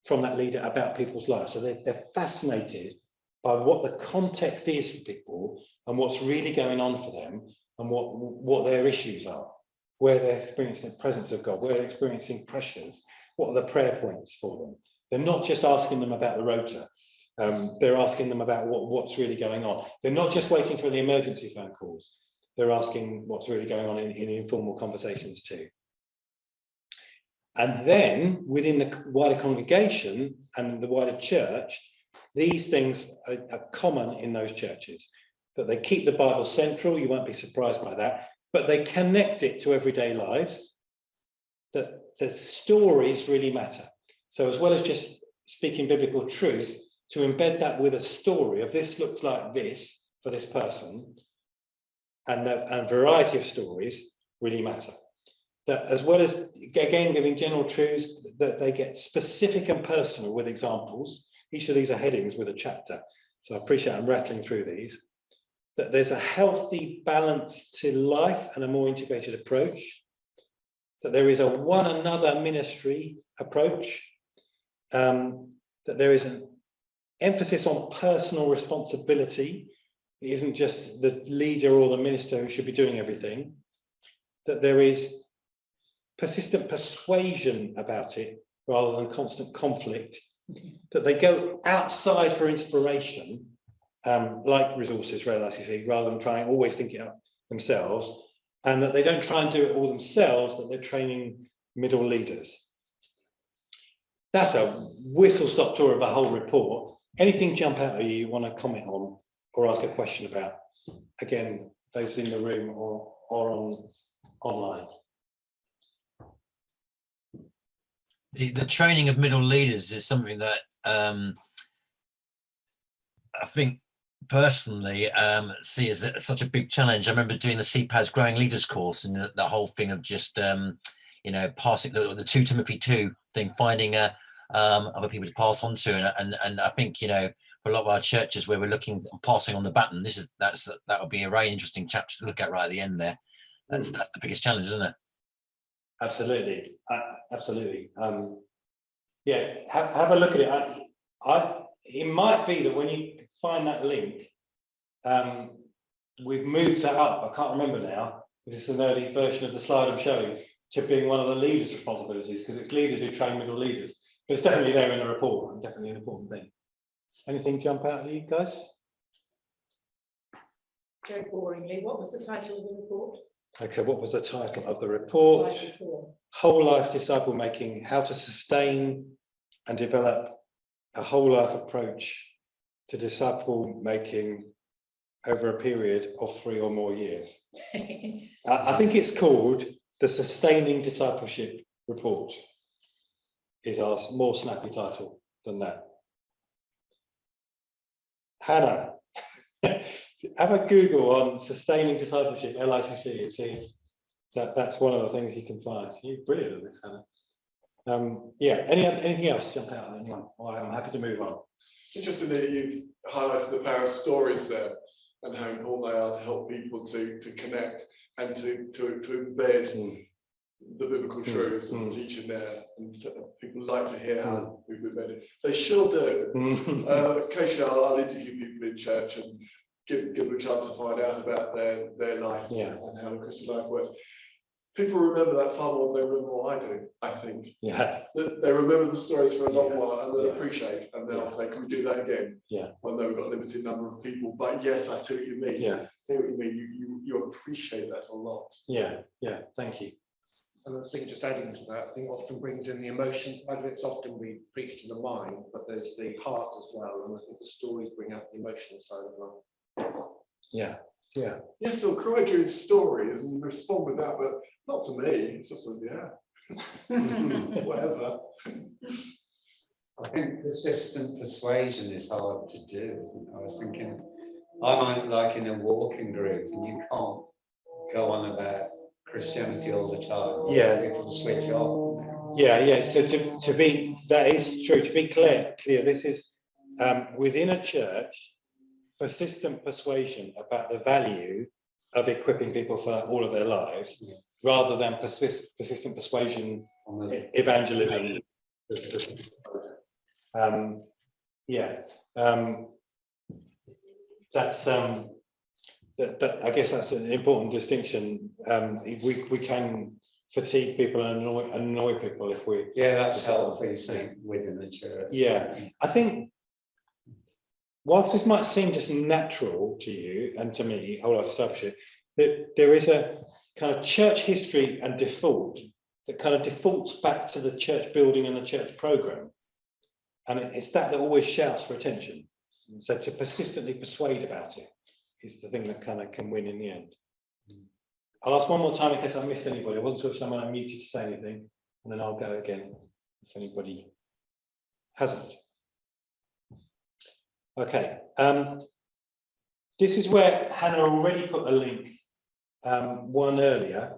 from that leader about people's lives. So they're fascinated by what the context is for people and what's really going on for them, and what their issues are, where they're experiencing the presence of God, where they're experiencing pressures, what are the prayer points for them. They're not just asking them about the rota. They're asking them about what's really going on. They're not just waiting for the emergency phone calls. They're asking what's really going on in informal conversations too. And then within the wider congregation and the wider church, these things are common in those churches, that they keep the Bible central. You won't be surprised by that, but they connect it to everyday lives, that the stories really matter. So as well as just speaking biblical truth, to embed that with a story of this looks like this for this person, and a variety of stories really matter. that as well as, again, giving general truths, that they get specific and personal with examples. Each of these are headings with a chapter. So I appreciate I'm rattling through these. That there's a healthy balance to life and a more integrated approach. That there is a one another ministry approach. That there is an emphasis on personal responsibility. It isn't just the leader or the minister who should be doing everything. That there is persistent persuasion about it rather than constant conflict. That they go outside for inspiration, like resources for LICC, rather than trying always think it up themselves, and that they don't try and do it all themselves, that they're training middle leaders. That's a whistle-stop tour of the whole report. Anything jump out at you want to comment on or ask a question about? Again, those in the room or online. The training of middle leaders is something that I think personally see as such a big challenge. I remember doing the CPAS Growing Leaders course, and the whole thing of just you know, passing the 2 Timothy 2 thing, finding other people to pass on to, and I think, you know, for a lot of our churches where we're looking passing on the baton, that would be a very interesting chapter to look at right at the end there. That's the biggest challenge, isn't it? Absolutely, absolutely. Yeah, have a look at it. It might be that when you find that link, we've moved that up. I can't remember now. This is an early version of the slide I'm showing, to being one of the leaders' responsibilities, because it's leaders who train middle leaders. But it's definitely there in the report, and definitely an important thing. Anything jump out at you guys? Very boringly, what was the title of the report? Okay, what was the title of the report? Whole life disciple making: how to sustain and develop a whole life approach to disciple making over a period of 3 or more years. I think it's called the Sustaining Discipleship Report. Is our more snappy title than that. Hannah, have a Google on Sustaining Discipleship LICC and see if that's one of the things you can find. You're brilliant at this, Hannah. Yeah, anything else jump out at anyone? Well, I'm happy to move on. It's interesting that you've highlighted the power of stories there and how important they are to help people to connect and to embed the biblical truths and teaching there, and people like to hear how we've embedded. They sure do. Occasionally I'll interview people in church and give them a chance to find out about their life and how the Christian life works. People remember that far more than they remember what I do, I think. Yeah. They remember the stories for a long while and they'll appreciate, and then I'll say, can we do that again? Yeah. I know we've got a limited number of people, but yes, I see what you mean. Yeah. I see what you mean. You appreciate that a lot. Yeah, thank you. And I think just adding to that, I think often brings in the emotion side of it. It's often we preach to the mind, but there's the heart as well. And I think the stories bring out the emotional side as well. Yeah. Yes, they'll cry during stories and respond with that, but not to me. It's just like, whatever. I think persistent persuasion is hard to do, isn't it? I was thinking, I might like in a walking group, and you can't go on about Christianity all the time. Yeah. People switch off. Yeah. So to be, that is true. To be clear, this is within a church, persistent persuasion about the value of equipping people for all of their lives, rather than persistent persuasion, evangelism. That's I guess that's an important distinction. We can fatigue people and annoy people if we. Yeah, that's healthy within the church. Yeah, I think whilst this might seem just natural to you and to me, whole life discipleship, that there is a kind of church history and default that kind of defaults back to the church building and the church program, and it's that always shouts for attention. So to persistently persuade about it is the thing that kind of can win in the end. I'll ask one more time in case I missed anybody. I wasn't sure if someone unmuted to say anything, and then I'll go again if anybody hasn't. Okay, this is where Hannah already put a link, one earlier,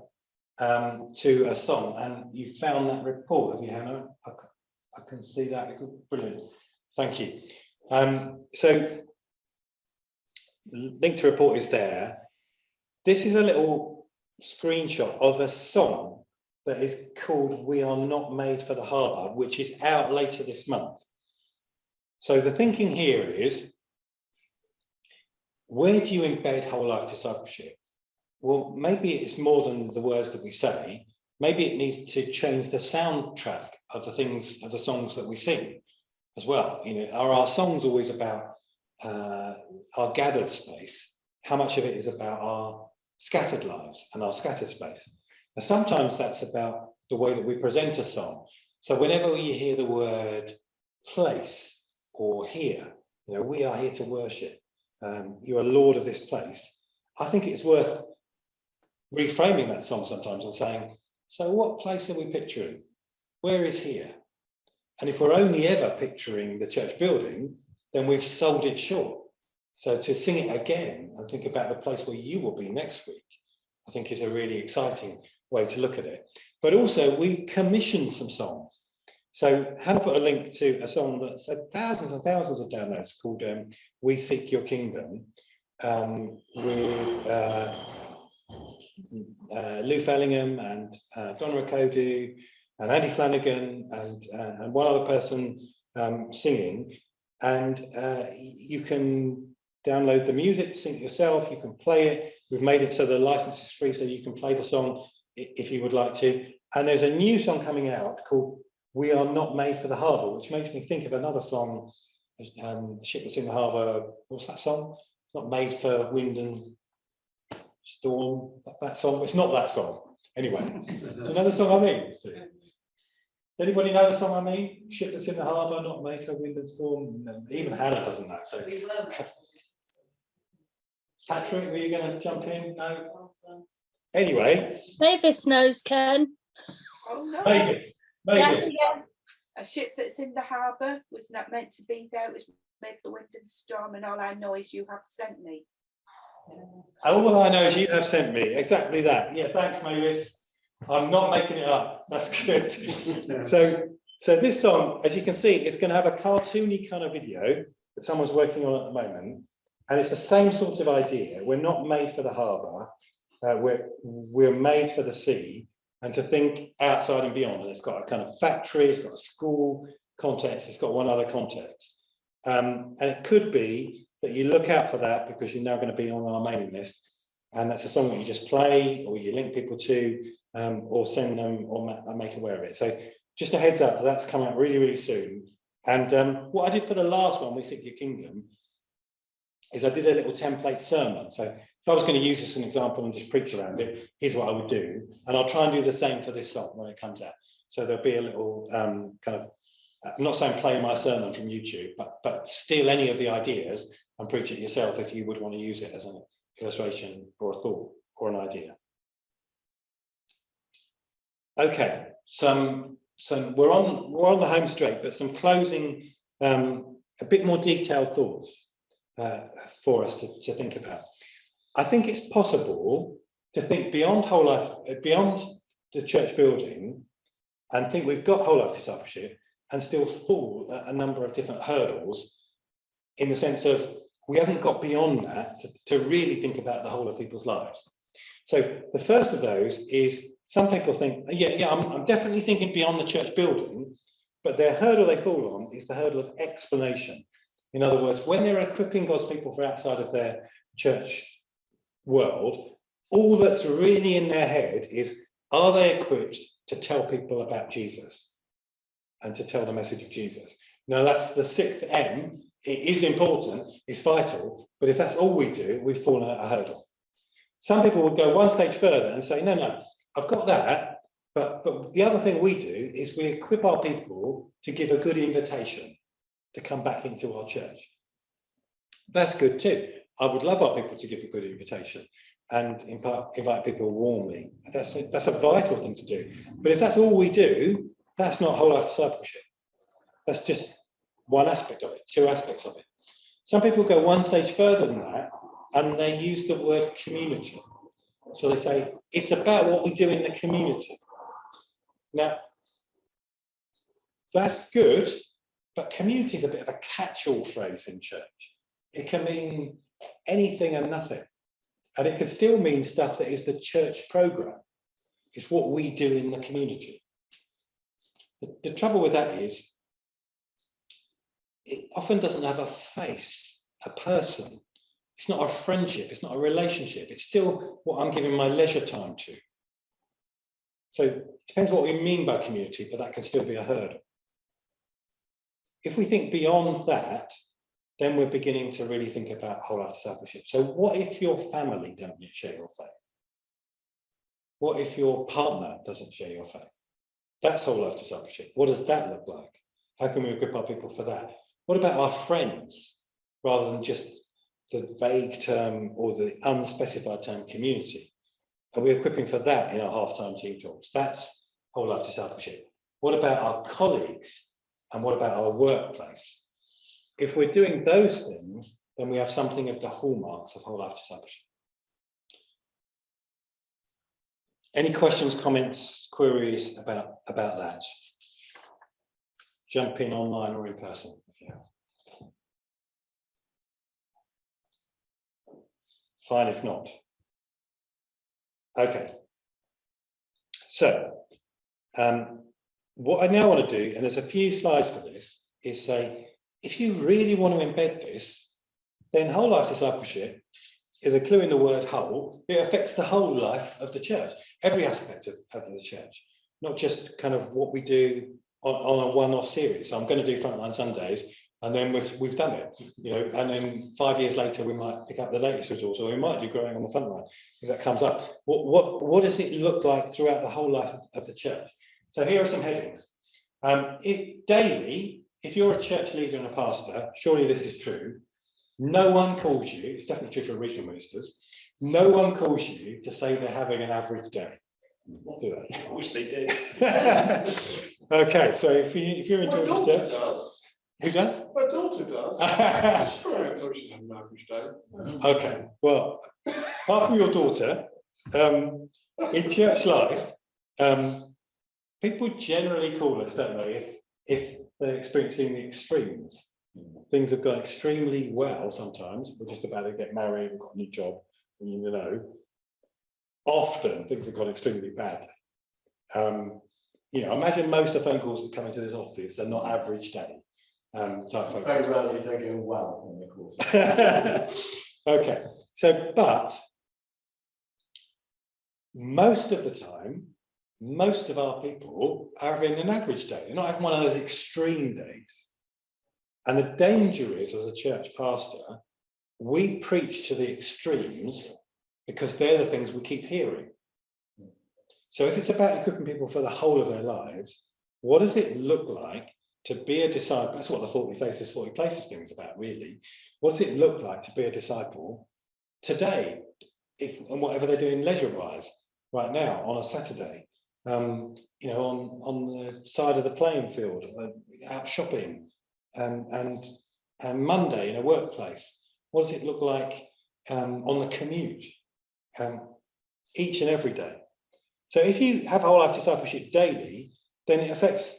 to a song, and you found that report, have you, Hannah? I can see that. Brilliant. Thank you. So the link to report is there. This is a little screenshot of a song that is called "We Are Not Made for the Harbour," which is out later this month. So the thinking here is, where do you embed whole life discipleship? Well, maybe it's more than the words that we say. Maybe it needs to change the soundtrack of the songs that we sing as well. You know, are our songs always about our gathered space? How much of it is about our scattered lives and our scattered space? And sometimes that's about the way that we present a song. So whenever you hear the word place or here, you know, we are here to worship. You are Lord of this place. I think it's worth reframing that song sometimes and saying, so what place are we picturing? Where is here? And if we're only ever picturing the church building, then we've sold it short. So to sing it again and think about the place where you will be next week, I think is a really exciting way to look at it. But also we commissioned some songs. So Hannah put a link to a song that's had thousands and thousands of downloads called "We Seek Your Kingdom," with Lou Fellingham and Donna Akodu and Andy Flanagan and one other person singing. And you can download the music to sing it yourself. You can play it. We've made it so the license is free, so you can play the song if you would like to. And there's a new song coming out called "We Are Not Made for the Harbour," which makes me think of another song, "The Ship That's in the Harbour." What's that song? It's not made for wind and storm. That song. It's not that song. Anyway, do you know the song I mean? Does anybody know the song I mean? "Ship That's in the Harbour, not made for wind and storm." Even Hannah doesn't know. So, Patrick, were you going to jump in? No. Anyway, Mavis knows, Ken. Oh no. Mavis. Yeah. A ship that's in the harbour was not meant to be there. It was made for wind and storm, and all I know is you have sent me. All I know is you have sent me. Exactly that. Yeah, thanks, Mavis. I'm not making it up. That's good. So this song, as you can see, it's going to have a cartoony kind of video that someone's working on at the moment. And it's the same sort of idea. We're not made for the harbour. We're made for the sea, and to think outside and beyond. And it's got a kind of factory, it's got a school context, it's got one other context. And it could be that you look out for that because you're now going to be on our mailing list. And that's a song that you just play or you link people to, or send them or make aware of it. So just a heads up, that's coming out really, really soon. And what I did for the last one, "We Seek Your Kingdom," is I did a little template sermon. So if I was going to use this as an example and just preach around it, here's what I would do. And I'll try and do the same for this song when it comes out. So there'll be a little kind of, I'm not saying play my sermon from YouTube, but steal any of the ideas and preach it yourself if you would want to use it as an illustration or a thought or an idea. Okay, we're on the home straight, but some closing, a bit more detailed thoughts for us to think about. I think it's possible to think beyond whole life, beyond the church building, and think we've got whole life discipleship and still fall at a number of different hurdles, in the sense of we haven't got beyond that to really think about the whole of people's lives. So the first of those is some people think, I'm definitely thinking beyond the church building, but their hurdle they fall on is the hurdle of explanation. In other words, when they're equipping God's people for outside of their church world, all that's really in their head is, are they equipped to tell people about Jesus and to tell the message of Jesus? Now, that's the 6th M. It is important, it's vital, but if that's all we do, we've fallen at a hurdle. Some people would go one stage further and say, no, I've got that, but the other thing we do is we equip our people to give a good invitation to come back into our church. That's good too. I would love our people to give a good invitation and invite people warmly. That's a vital thing to do. But if that's all we do, that's not whole life discipleship. That's just one aspect of it, 2 aspects of it. Some people go one stage further than that, and they use the word community. So they say it's about what we do in the community. Now, that's good, but community is a bit of a catch-all phrase in church. It can mean anything and nothing. And it can still mean stuff that is the church program. It's what we do in the community. The trouble with that is, it often doesn't have a face, a person. It's not a friendship, it's not a relationship. It's still what I'm giving my leisure time to. So it depends what we mean by community, but that can still be a hurdle. If we think beyond that, then we're beginning to really think about whole life discipleship. So what if your family don't yet share your faith? What if your partner doesn't share your faith? That's whole life discipleship. What does that look like? How can we equip our people for that? What about our friends, rather than just the vague term or the unspecified term community? Are we equipping for that in our half-time team talks? That's whole life discipleship. What about our colleagues? And what about our workplace? If we're doing those things, then we have something of the hallmarks of whole life discipleship. Any questions, comments, queries about that? Jump in online or in person if you have. Fine if not. Okay. So, what I now want to do, and there's a few slides for this, is say, if you really want to embed this, then whole life discipleship is a clue in the word whole. It affects the whole life of the church, every aspect of the church, not just kind of what we do on a one-off series. So I'm going to do Frontline Sundays, and then we've done it, you know, and then 5 years later we might pick up the latest resource, or we might do Growing on the Frontline if that comes up. What does it look like throughout the whole life of the church? So here are some headings. Daily, if you're a church leader and a pastor, surely this is true. No one calls you, it's definitely true for regional ministers, no one calls you to say they're having an average day, do they? I wish they did. Okay, so if you're in George's church, does. Who does? My daughter does. Sure, I thought she'd have an average day. Okay, well, apart from your daughter, in church life, people generally call us, don't they, if they're experiencing the extremes. Things have gone extremely well sometimes. We're just about to get married, we've got a new job, you know. Often things have gone extremely bad. You know, imagine most of the phone calls that come into this office are not average day. Very rarely they go well in the course. Okay, so but most of the time, most of our people are having an average day. They're not having one of those extreme days. And the danger is, as a church pastor, we preach to the extremes because they're the things we keep hearing. So if it's about equipping people for the whole of their lives, what does it look like to be a disciple? That's what the 40 Faces, 40 Places thing is about, really. What does it look like to be a disciple today, and whatever they're doing leisure-wise, right now, on a Saturday, you know, on the side of the playing field, out shopping, and Monday in a workplace? What does it look like on the commute, each and every day? So if you have whole life discipleship daily, then it affects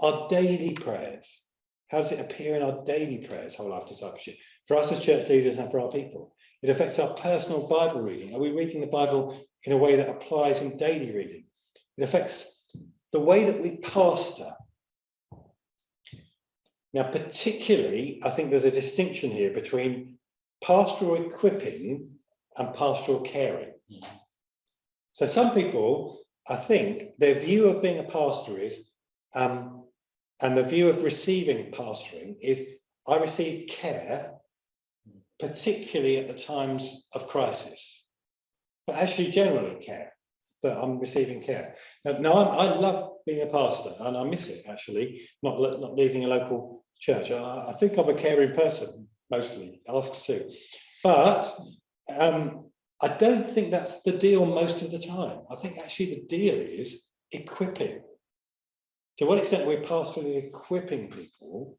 our daily prayers. How does it appear in our daily prayers, whole life discipleship? For us as church leaders and for our people, it affects our personal Bible reading. Are we reading the Bible in a way that applies in daily reading? It affects the way that we pastor. Now, particularly, I think there's a distinction here between pastoral equipping and pastoral caring. So some people, I think, their view of being a pastor is, and the view of receiving pastoring is, I receive care, particularly at the times of crisis, but actually generally care, that I'm receiving care. Now I love being a pastor, and I miss it, actually, not leaving a local church. I think I'm a caring person, mostly, ask Sue. But I don't think that's the deal most of the time. I think actually the deal is equipping. To what extent are we pastorally equipping people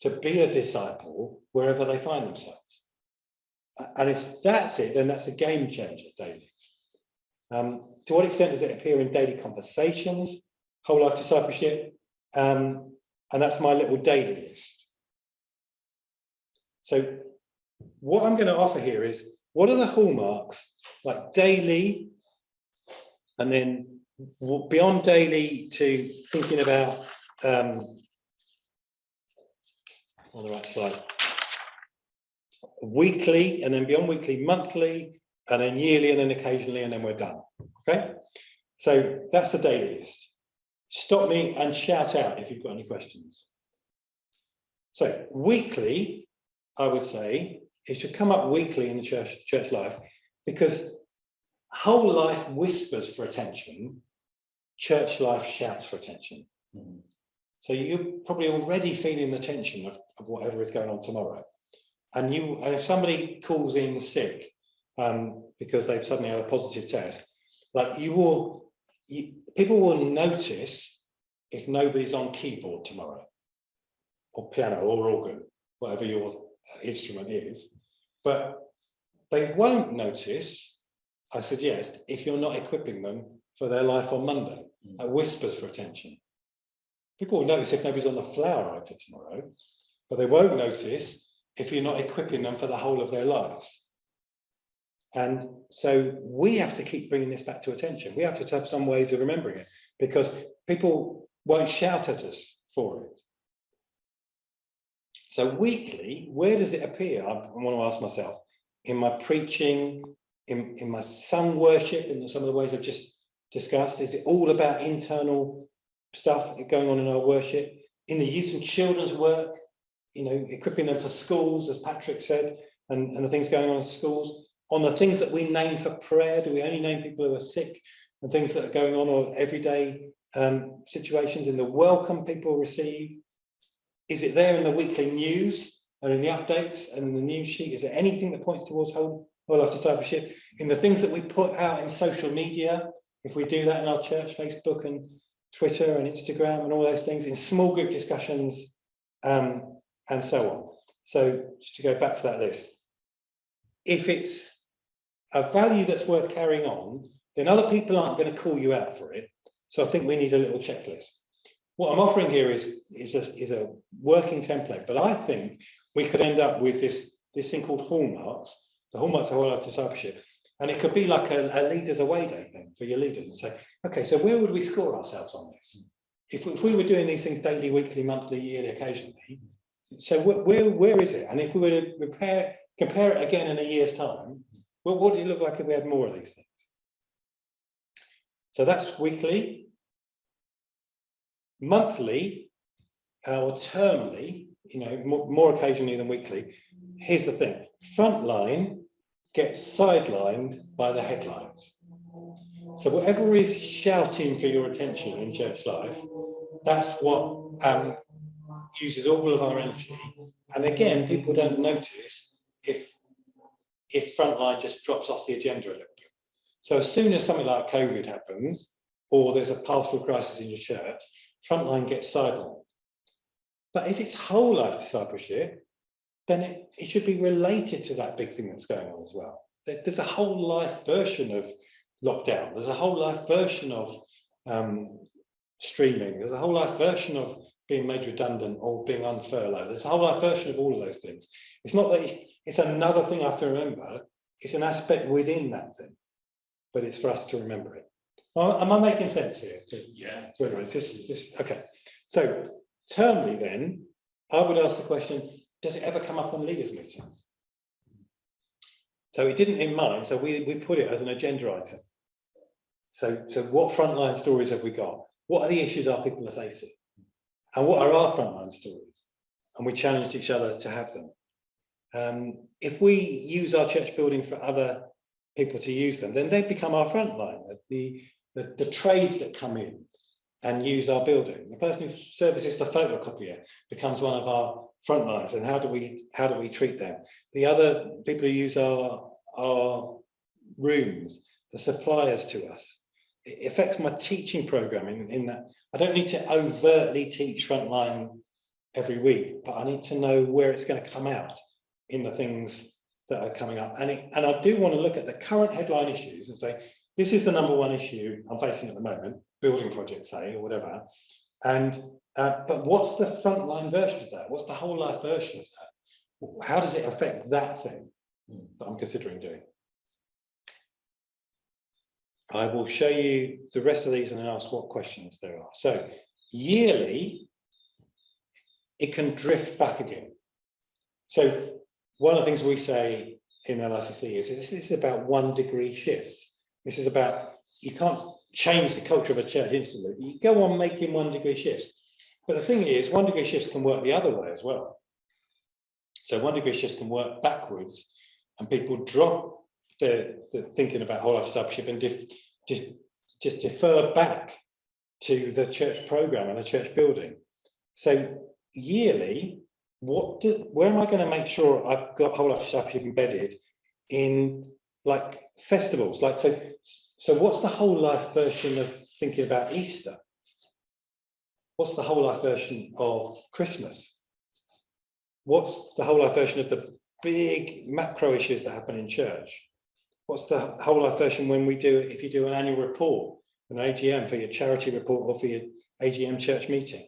to be a disciple wherever they find themselves? And if that's it, then that's a game changer daily. To what extent does it appear in daily conversations, whole life discipleship? And that's my little daily list. So what I'm going to offer here is, what are the hallmarks, like daily, and then beyond daily to thinking about, on the right slide, weekly, and then beyond weekly, monthly, and then yearly, and then occasionally, and then we're done. Okay, so that's the daily list. Stop me and shout out if you've got any questions. So weekly, I would say it should come up weekly in the church life, because whole life whispers for attention, church life shouts for attention. So you're probably already feeling the tension of whatever is going on tomorrow. And if somebody calls in sick because they've suddenly had a positive test, like people will notice if nobody's on keyboard tomorrow, or piano or organ, whatever your instrument is, but they won't notice, I suggest, if you're not equipping them for their life on Monday. That whispers for attention. People will notice if nobody's on the flower over tomorrow, but they won't notice if you're not equipping them for the whole of their lives. And so we have to keep bringing this back to attention. We have to have some ways of remembering it, because people won't shout at us for it. So weekly, where does it appear? I want to ask myself, in my preaching, in my sung worship, in some of the ways I've just discussed. Is it all about internal stuff going on in our worship? In the youth and children's work, equipping them for schools, as Patrick said, and the things going on in schools. On the things that we name for prayer, do we only name people who are sick and things that are going on, or everyday situations? In the welcome people receive? Is it there in the weekly news and in the updates and in the news sheet? Is there anything that points towards whole life discipleship? In the things that we put out in social media, if we do that in our church, Facebook and Twitter and Instagram and all those things, in small group discussions, and so on. So just to go back to that list, if it's a value that's worth carrying on, then other people aren't going to call you out for it. So I think we need a little checklist. What I'm offering here is a working template, but I think we could end up with this thing called hallmarks, the hallmarks of whole life discipleship. And it could be like a leaders away day thing for your leaders, and say, okay, so where would we score ourselves on this? If we were doing these things daily, weekly, monthly, yearly, occasionally, so where is it? And if we were to compare it again in a year's time, well, what would it look like if we had more of these things? So that's weekly. Monthly or termly, more occasionally than weekly. Here's the thing: frontline gets sidelined by the headlines. So whatever is shouting for your attention in church life, that's what uses all of our energy. And again, people don't notice if frontline just drops off the agenda a little bit. So as soon as something like COVID happens, or there's a pastoral crisis in your church, frontline gets sidelined. But if it's whole life discipleship, then it should be related to that big thing that's going on as well. There's a whole life version of lockdown. There's a whole life version of streaming. There's a whole life version of being made redundant or being unfurloughed. There's a whole life version of all of those things. It's not that it's another thing I have to remember. It's an aspect within that thing, but it's for us to remember it. Am I making sense here? Yeah. So anyway, okay. So termly then, I would ask the question, does it ever come up on leaders' meetings? So it didn't in mine, so we put it as an agenda item. So what frontline stories have we got? What are the issues our people are facing? And what are our frontline stories? And we challenged each other to have them. If we use our church building for other people to use them, then they become our frontline. The trades that come in and use our building, the person who services the photocopier becomes one of our front lines. And how do we treat them? The other people who use our rooms, the suppliers to us. It affects my teaching program in that I don't need to overtly teach frontline every week, but I need to know where it's going to come out in the things that are coming up. And I do want to look at the current headline issues and say, this is the number one issue I'm facing at the moment, building project, say, or whatever. And but what's the frontline version of that? What's the whole life version of that? How does it affect that thing that I'm considering doing? I will show you the rest of these and then ask what questions there are. So yearly, it can drift back again. So one of the things we say in LICC is this is about 1 degree shifts. This is about, you can't change the culture of a church instantly. You go on making 1 degree shifts. But the thing is, 1 degree shifts can work the other way as well. So 1 degree shifts can work backwards, and people drop the thinking about whole life discipleship and just defer back to the church program and the church building. So yearly, where am I going to make sure I've got whole life discipleship embedded in, like, festivals? Like, so what's the whole life version of thinking about Easter? What's the whole life version of Christmas? What's the whole life version of the big macro issues that happen in church? What's the whole life version when we do, if you do an annual report, an AGM for your charity report or for your AGM church meeting?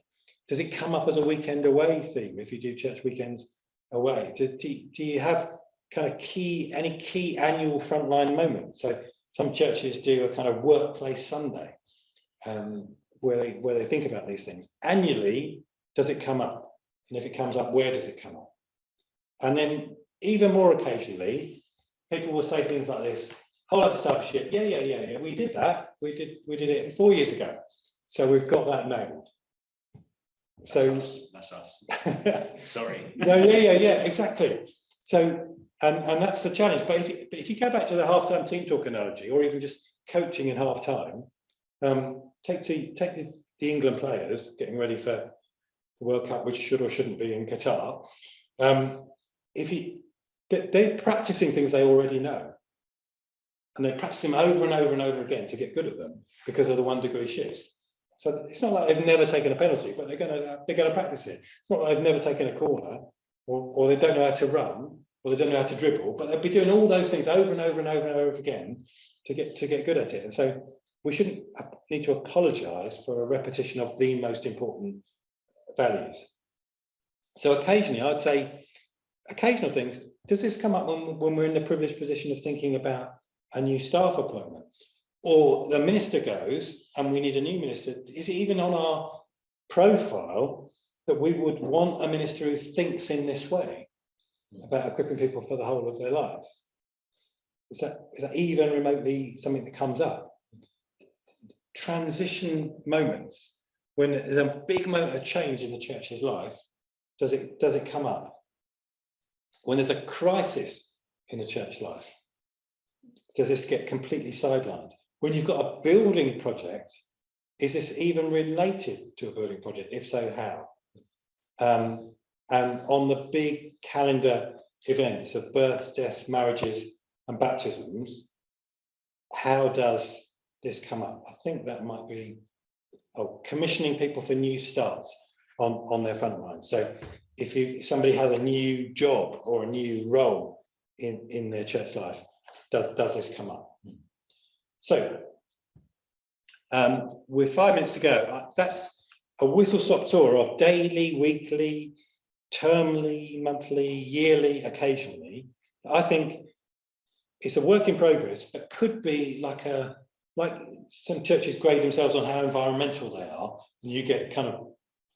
Does it come up as a weekend away theme if you do church weekends away? Do you have kind of any key annual frontline moments? So some churches do a kind of workplace Sunday where they think about these things. Annually, does it come up? And if it comes up, where does it come up? And then even more occasionally, people will say things like this: whole life discipleship, yeah, we did that. We did it 4 years ago. So we've got that nailed. That's us. Sorry. No, yeah, exactly. So, and that's the challenge. But if you go back to the half-time team talk analogy, or even just coaching in half-time, take the England players getting ready for the World Cup, which should or shouldn't be in Qatar. They're practicing things they already know, and they practice them over and over and over again to get good at them because of the 1 degree shifts. So it's not like they've never taken a penalty, but they're going to practice it. It's not like they've never taken a corner, or they don't know how to run, or they don't know how to dribble, but they'll be doing all those things over and over and over and over again to get good at it. And so we shouldn't need to apologise for a repetition of the most important values. So occasionally, I'd say, occasional things. Does this come up when we're in the privileged position of thinking about a new staff appointment? Or the minister goes and we need a new minister? Is it even on our profile that we would want a minister who thinks in this way about equipping people for the whole of their lives? Is that even remotely something that comes up? Transition moments, when there's a big moment of change in the church's life, does it come up? When there's a crisis in the church life, does this get completely sidelined? When you've got a building project, is this even related to a building project? If so, how? And on the big calendar events of births, deaths, marriages, and baptisms, how does this come up? I think that might be commissioning people for new starts on their front line. So if somebody has a new job or a new role in their church life, does this come up? So with 5 minutes to go, that's a whistle-stop tour of daily, weekly, termly, monthly, yearly, occasionally. I think it's a work in progress, but could be like some churches grade themselves on how environmental they are, and you get kind of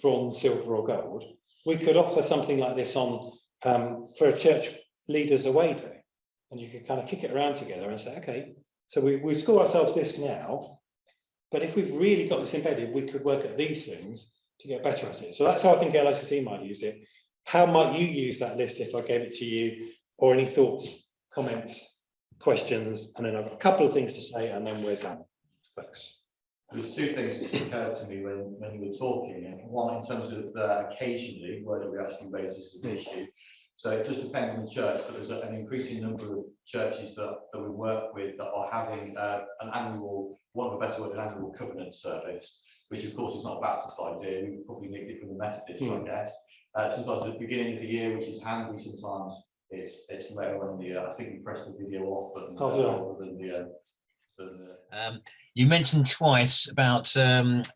bronze, silver, or gold. We could offer something like this on for a church leaders away day, and you could kind of kick it around together and say, okay, so we score ourselves this now, but if we've really got this embedded, we could work at these things to get better at it. So that's how I think LICC might use it. How might you use that list if I gave it to you? Or any thoughts, comments, questions? And then I've got a couple of things to say, and then we're done. Thanks. There's 2 things that occurred to me when you were talking. And one, in terms of occasionally, where do we actually raise this as an issue? So it does depend on the church, but there's an increasing number of churches that we work with that are having an annual, one of the better word, an annual covenant service, which of course is not a Baptist idea. We probably nicked it from the Methodists, I guess. Sometimes at the beginning of the year, which is handy. Sometimes it's later on in the year. I think we press the video off button rather than You mentioned twice about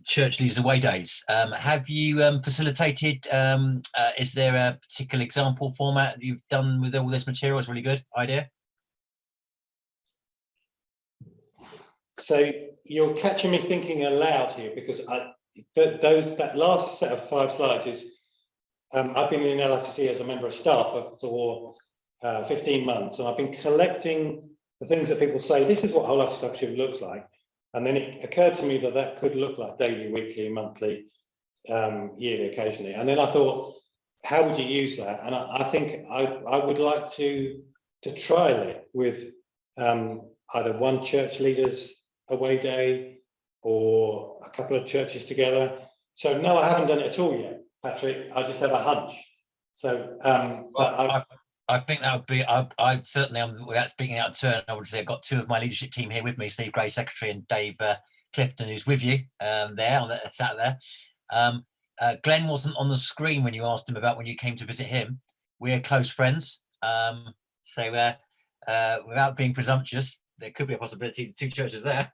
church leaders away days. Have you facilitated, is there a particular example format that you've done with all this material? It's really good idea. So you're catching me thinking aloud here, because that last set of 5 slides is, I've been in LICC as a member of staff for 15 months, and I've been collecting the things that people say, this is what whole life discipleship looks like. And then it occurred to me that that could look like daily, weekly, monthly, yearly, occasionally. And then I thought, how would you use that? And I think I would like to trial it with either one church leader's away day or a couple of churches together. So no, I haven't done it at all yet, Patrick. I just have a hunch. So I think that would be, I certainly, without speaking out of turn, I would say I've got 2 of my leadership team here with me, Steve Gray, Secretary, and Dave Clifton, who's with you sat there. Glenn wasn't on the screen when you asked him about when you came to visit him. We're close friends. So without being presumptuous, there could be a possibility of 2 churches there.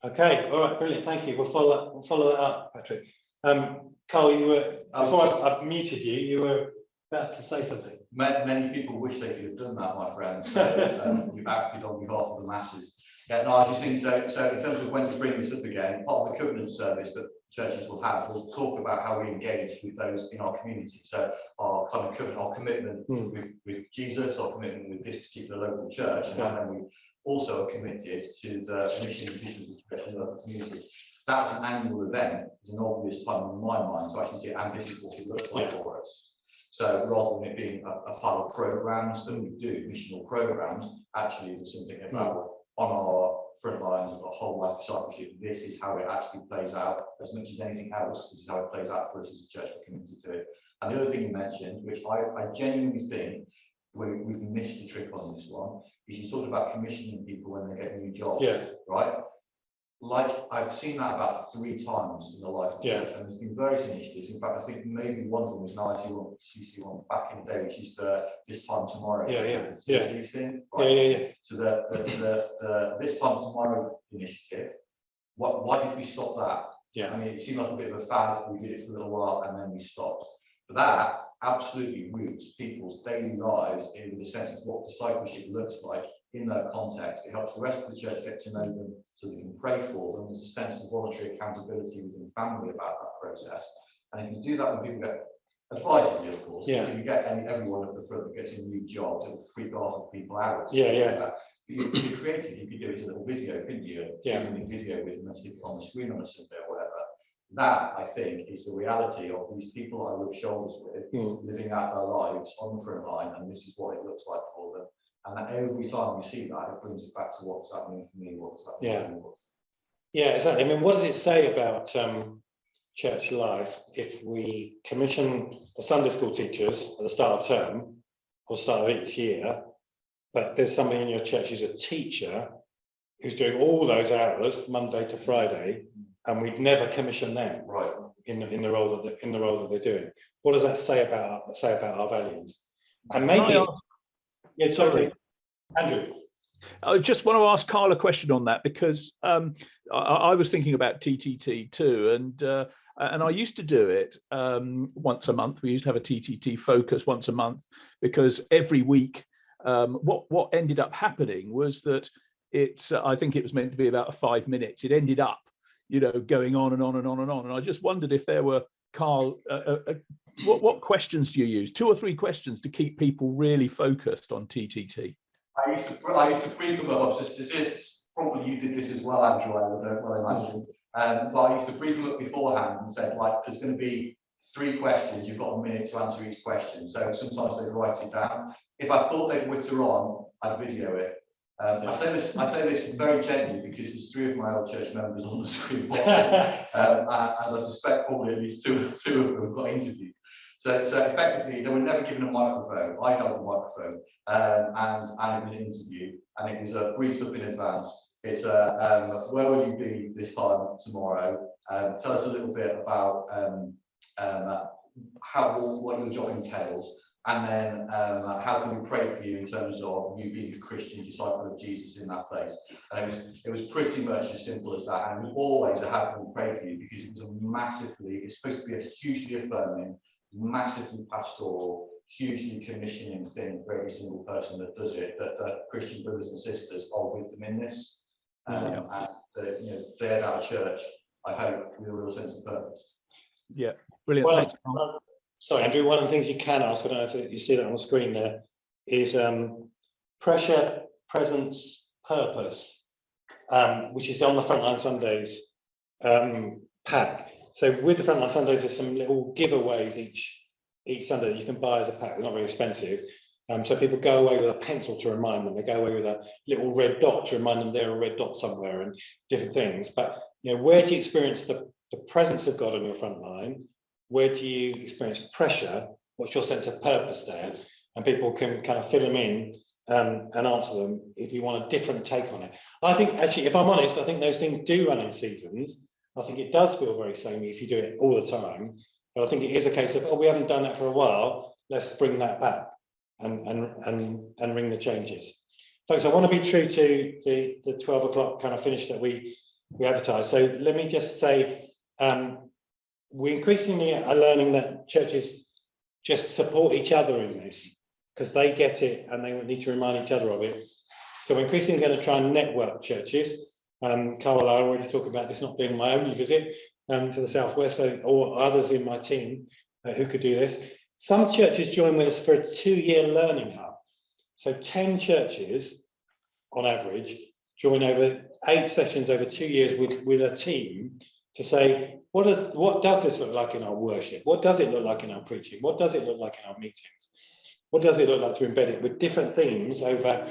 Okay, all right, brilliant, thank you. We'll follow that up, Patrick. Carl, you were, before I've muted you, you were about to say something. Many people wish they could have done that, my friends. So, we've acted on behalf of the masses. Yeah, no, I just think so in terms of when to bring this up again, part of the covenant service that churches will have, we'll talk about how we engage with those in our community. So our kind of covenant, our commitment with Jesus, our commitment with this particular local church, and then we also are committed to the mission and vision of the church in the local community. That's an annual event. It's an obvious time in my mind to actually say, and this is what it looks like for us. So rather than it being a pile of programs that we do, missional programs, actually there's something about on our front lines of a whole life discipleship. This is how it actually plays out. As much as anything else, this is how it plays out for us as a church. We're committed to it. And the other thing you mentioned, which I genuinely think we've missed the trick on this one, is you talked about commissioning people when they get new jobs, right? Like, I've seen that about 3 times in the life of the church, and there's been various initiatives. In fact, I think maybe one of them was an IC one back in the day, which is the this time tomorrow. Thing, right? So the this time tomorrow initiative. Why did we stop that? I mean, it seemed like a bit of a fad. We did it for a little while and then we stopped. But that absolutely roots people's daily lives in the sense of what discipleship looks like in their context. It helps the rest of the church get to know them so they can pray for them. There's a sense of voluntary accountability within the family about that process. And if you do that when people get advisedly, of course, if you get everyone at the front that gets a new job, it'll freak off of people out. But you're creative, you could do it as a little video, couldn't you? A video with them and stick it on the screen on a Sunday or whatever. That, I think, is the reality of these people I rub shoulders with, living out their lives on the front line, and this is what it looks like for them. And every time you see that, it brings it back to what's happening for me, what's happening for me. Yeah, exactly. I mean, what does it say about church life if we commission the Sunday school teachers at the start of term or start of each year, but there's somebody in your church who's a teacher who's doing all those hours Monday to Friday, and we'd never commission them in the role that they're doing? What does that say about our values? And maybe sorry, Andrew. I just want to ask Carl a question on that, because I was thinking about TTT too, and I used to do it once a month. We used to have a TTT focus once a month, because every week what ended up happening was that I think it was meant to be about 5 minutes. It ended up, going on and on and on and on. And I just wondered if there were, Carl, what questions do you use? 2 or 3 questions to keep people really focused on TTT? I used to brief them up. Probably you did this as well, Andrew, I would well imagine. But I used to brief them up beforehand and said, like, there's going to be 3 questions. You've got a minute to answer each question. So sometimes they'd write it down. If I thought they'd witter on, I'd video it. I say this very gently because there's 3 of my old church members on the screen watching, and I suspect probably at least two of them got interviewed. So effectively, they were never given a microphone. I held the microphone, and it was an interview, and it was briefed up in advance. It's where will you be this time tomorrow? Tell us a little bit about what your job entails. And then how can we pray for you in terms of you being a Christian disciple of Jesus in that place? And it was pretty much as simple as that. And it was always a how can we pray for you, because it was a massively, it's supposed to be a hugely affirming, massively pastoral, hugely commissioning thing for every single person that does it, that Christian brothers and sisters are with them in this. And they're at our church, I hope, with a real sense of purpose. Yeah, brilliant. Well, Thanks, Tom. Sorry, Andrew, one of the things you can ask, I don't know if you see that on the screen there, is pressure, presence, purpose, which is on the Frontline Sundays pack. So with the Frontline Sundays, there's some little giveaways each Sunday that you can buy as a pack. They're not very expensive. So people go away with a pencil to remind them. They go away with a little red dot to remind them they're a red dot somewhere and different things. But where do you experience the presence of God on your front line? Where do you experience pressure? What's your sense of purpose there? And people can kind of fill them in and answer them if you want a different take on it. I think, actually, if I'm honest, I think those things do run in seasons. I think it does feel very samey if you do it all the time. But I think it is a case of, oh, we haven't done that for a while. Let's bring that back and ring the changes. Folks, I want to be true to the 12 o'clock kind of finish that we advertised. So let me just say, we increasingly are learning that churches just support each other in this because they get it and they need to remind each other of it. So we're increasingly going to try and network churches. Carl and I are already talking about this not being my only visit to the Southwest, or others in my team who could do this. Some churches join with us for a 2-year learning hub. So 10 churches on average join over 8 sessions over 2 years with a team to say, what does this look like in our worship? What does it look like in our preaching? What does it look like in our meetings? What does it look like to embed it with different themes over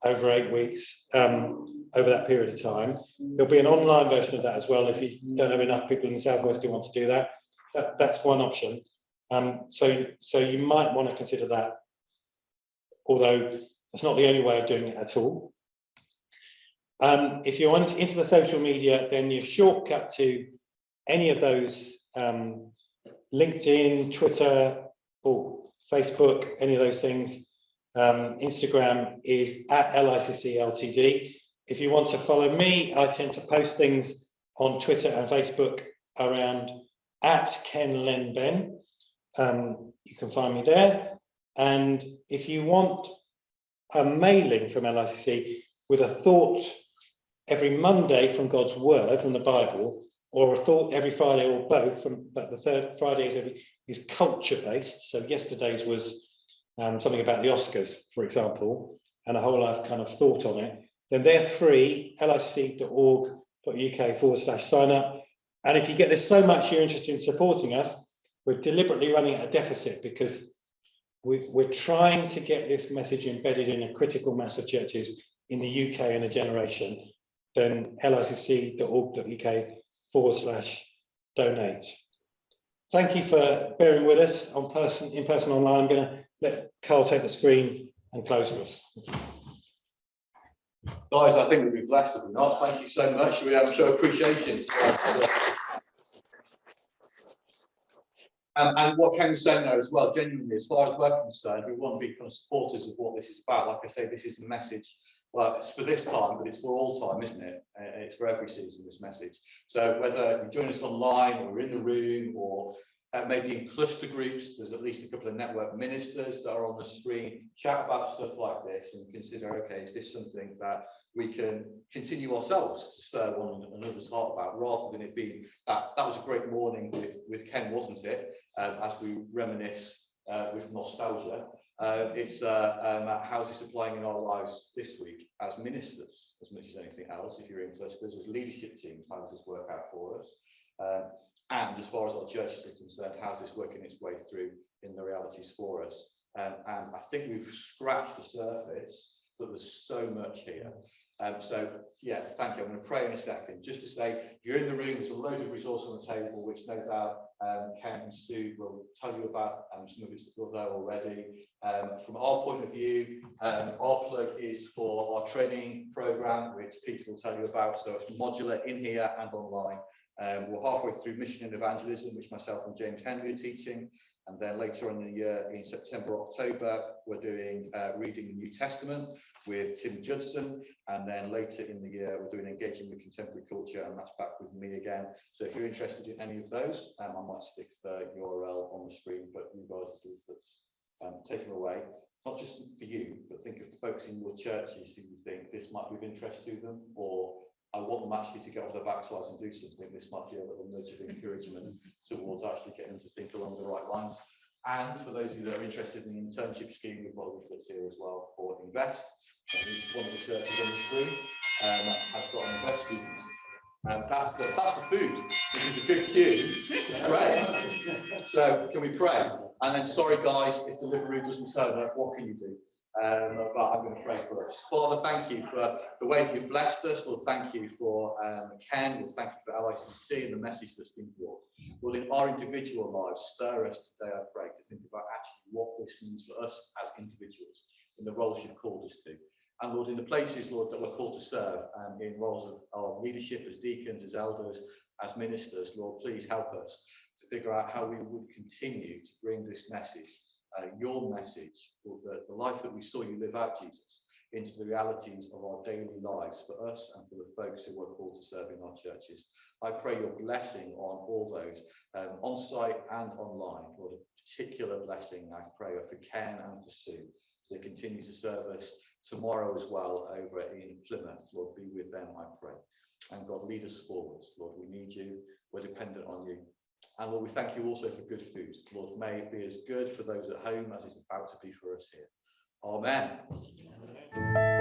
8 weeks, over that period of time? There'll be an online version of that as well if you don't have enough people in the Southwest who want to do that. That's one option. So you might want to consider that, although it's not the only way of doing it at all. If you're into the social media, then your shortcut to any of those, LinkedIn, Twitter, or Facebook, any of those things, Instagram is at LICC Ltd. If you want to follow me, I tend to post things on Twitter and Facebook around at Ken Len Ben. You can find me there. And if you want a mailing from LICC with a thought every Monday from God's word, from the Bible, or a thought every Friday, or both, but the third Friday is culture based. So yesterday's was something about the Oscars, for example, and a whole life kind of thought on it. Then they're free, licc.org.uk/sign up. And if you get this so much you're interested in supporting us, we're deliberately running at a deficit because we're trying to get this message embedded in a critical mass of churches in the UK in a generation. Then licc.org.uk/donate. Thank you for bearing with us in person online. I'm going to let Carl take the screen and close for us. Guys, I think we'll be blessed if we're not. Thank you so much. We have show appreciation. And what Ken was saying there as well, genuinely, as far as we're concerned, we want to be kind of supporters of what this is about. Like I say, this is a message. Well, it's for this time, but it's for all time, isn't it? It's for every season, this message. So whether you join us online or in the room or maybe in cluster groups, there's at least a couple of network ministers that are on the screen, chat about stuff like this and consider, okay, is this something that we can continue ourselves to stir one another's heart about, rather than it being that was a great morning with Ken, wasn't it? As we reminisce with nostalgia. It's how's this applying in our lives this week as ministers, as much as anything else. If you're in clusters, as leadership teams, how does this work out for us? And as far as our church is concerned, how's this working its way through in the realities for us? And I think we've scratched the surface, but there's so much here. So yeah, thank you. I'm going to pray in a second. Just to say, if you're in the room, there's a load of resources on the table, which no doubt Ken and Sue will tell you about. Some of it's there already. From our point of view, our plug is for our training program, which Peter will tell you about. So it's modular in here and online. We're halfway through Mission and Evangelism, which myself and James Henry are teaching. And then later on in the year, in September, October, we're doing reading the New Testament with Tim Judson. And then later in the year, we're doing engaging with contemporary culture, and that's back with me again. So if you're interested in any of those, I might stick the URL on the screen, but you guys, let's take them away. Not just for you, but think of the folks in your churches who you think this might be of interest to them, or I want them actually to get off their backsides and do something. This might be a little nudge of encouragement towards actually getting them to think along the right lines. And for those of you that are interested in the internship scheme, we've got leaflets here as well for Invest. One of the churches on the screen has got an Invest student. That's the food, which is a good cue to pray. So can we pray? And then, sorry guys, if delivery doesn't turn up, what can you do? But I'm going to pray for us. Father, thank you for the way you've blessed us. Lord, thank you for Ken. Lord, thank you for LICC and the message that's been brought. Lord, in our individual lives, stir us today, I pray, to think about actually what this means for us as individuals in the roles you've called us to. And Lord, in the places, Lord, that we're called to serve, in roles of leadership as deacons, as elders, as ministers, Lord, please help us to figure out how we would continue to bring this message, your message, Lord, the life that we saw you live out, Jesus, into the realities of our daily lives for us and for the folks who we're called to serve in our churches. I pray your blessing on all those, on site and online. Lord, a particular blessing, I pray, for Ken and for Sue, as they continue to serve us tomorrow as well over in Plymouth. Lord, be with them, I pray. And God, lead us forwards. Lord, we need you. We're dependent on you. And Lord, we thank you also for good food. Lord, may it be as good for those at home as it's about to be for us here. Amen.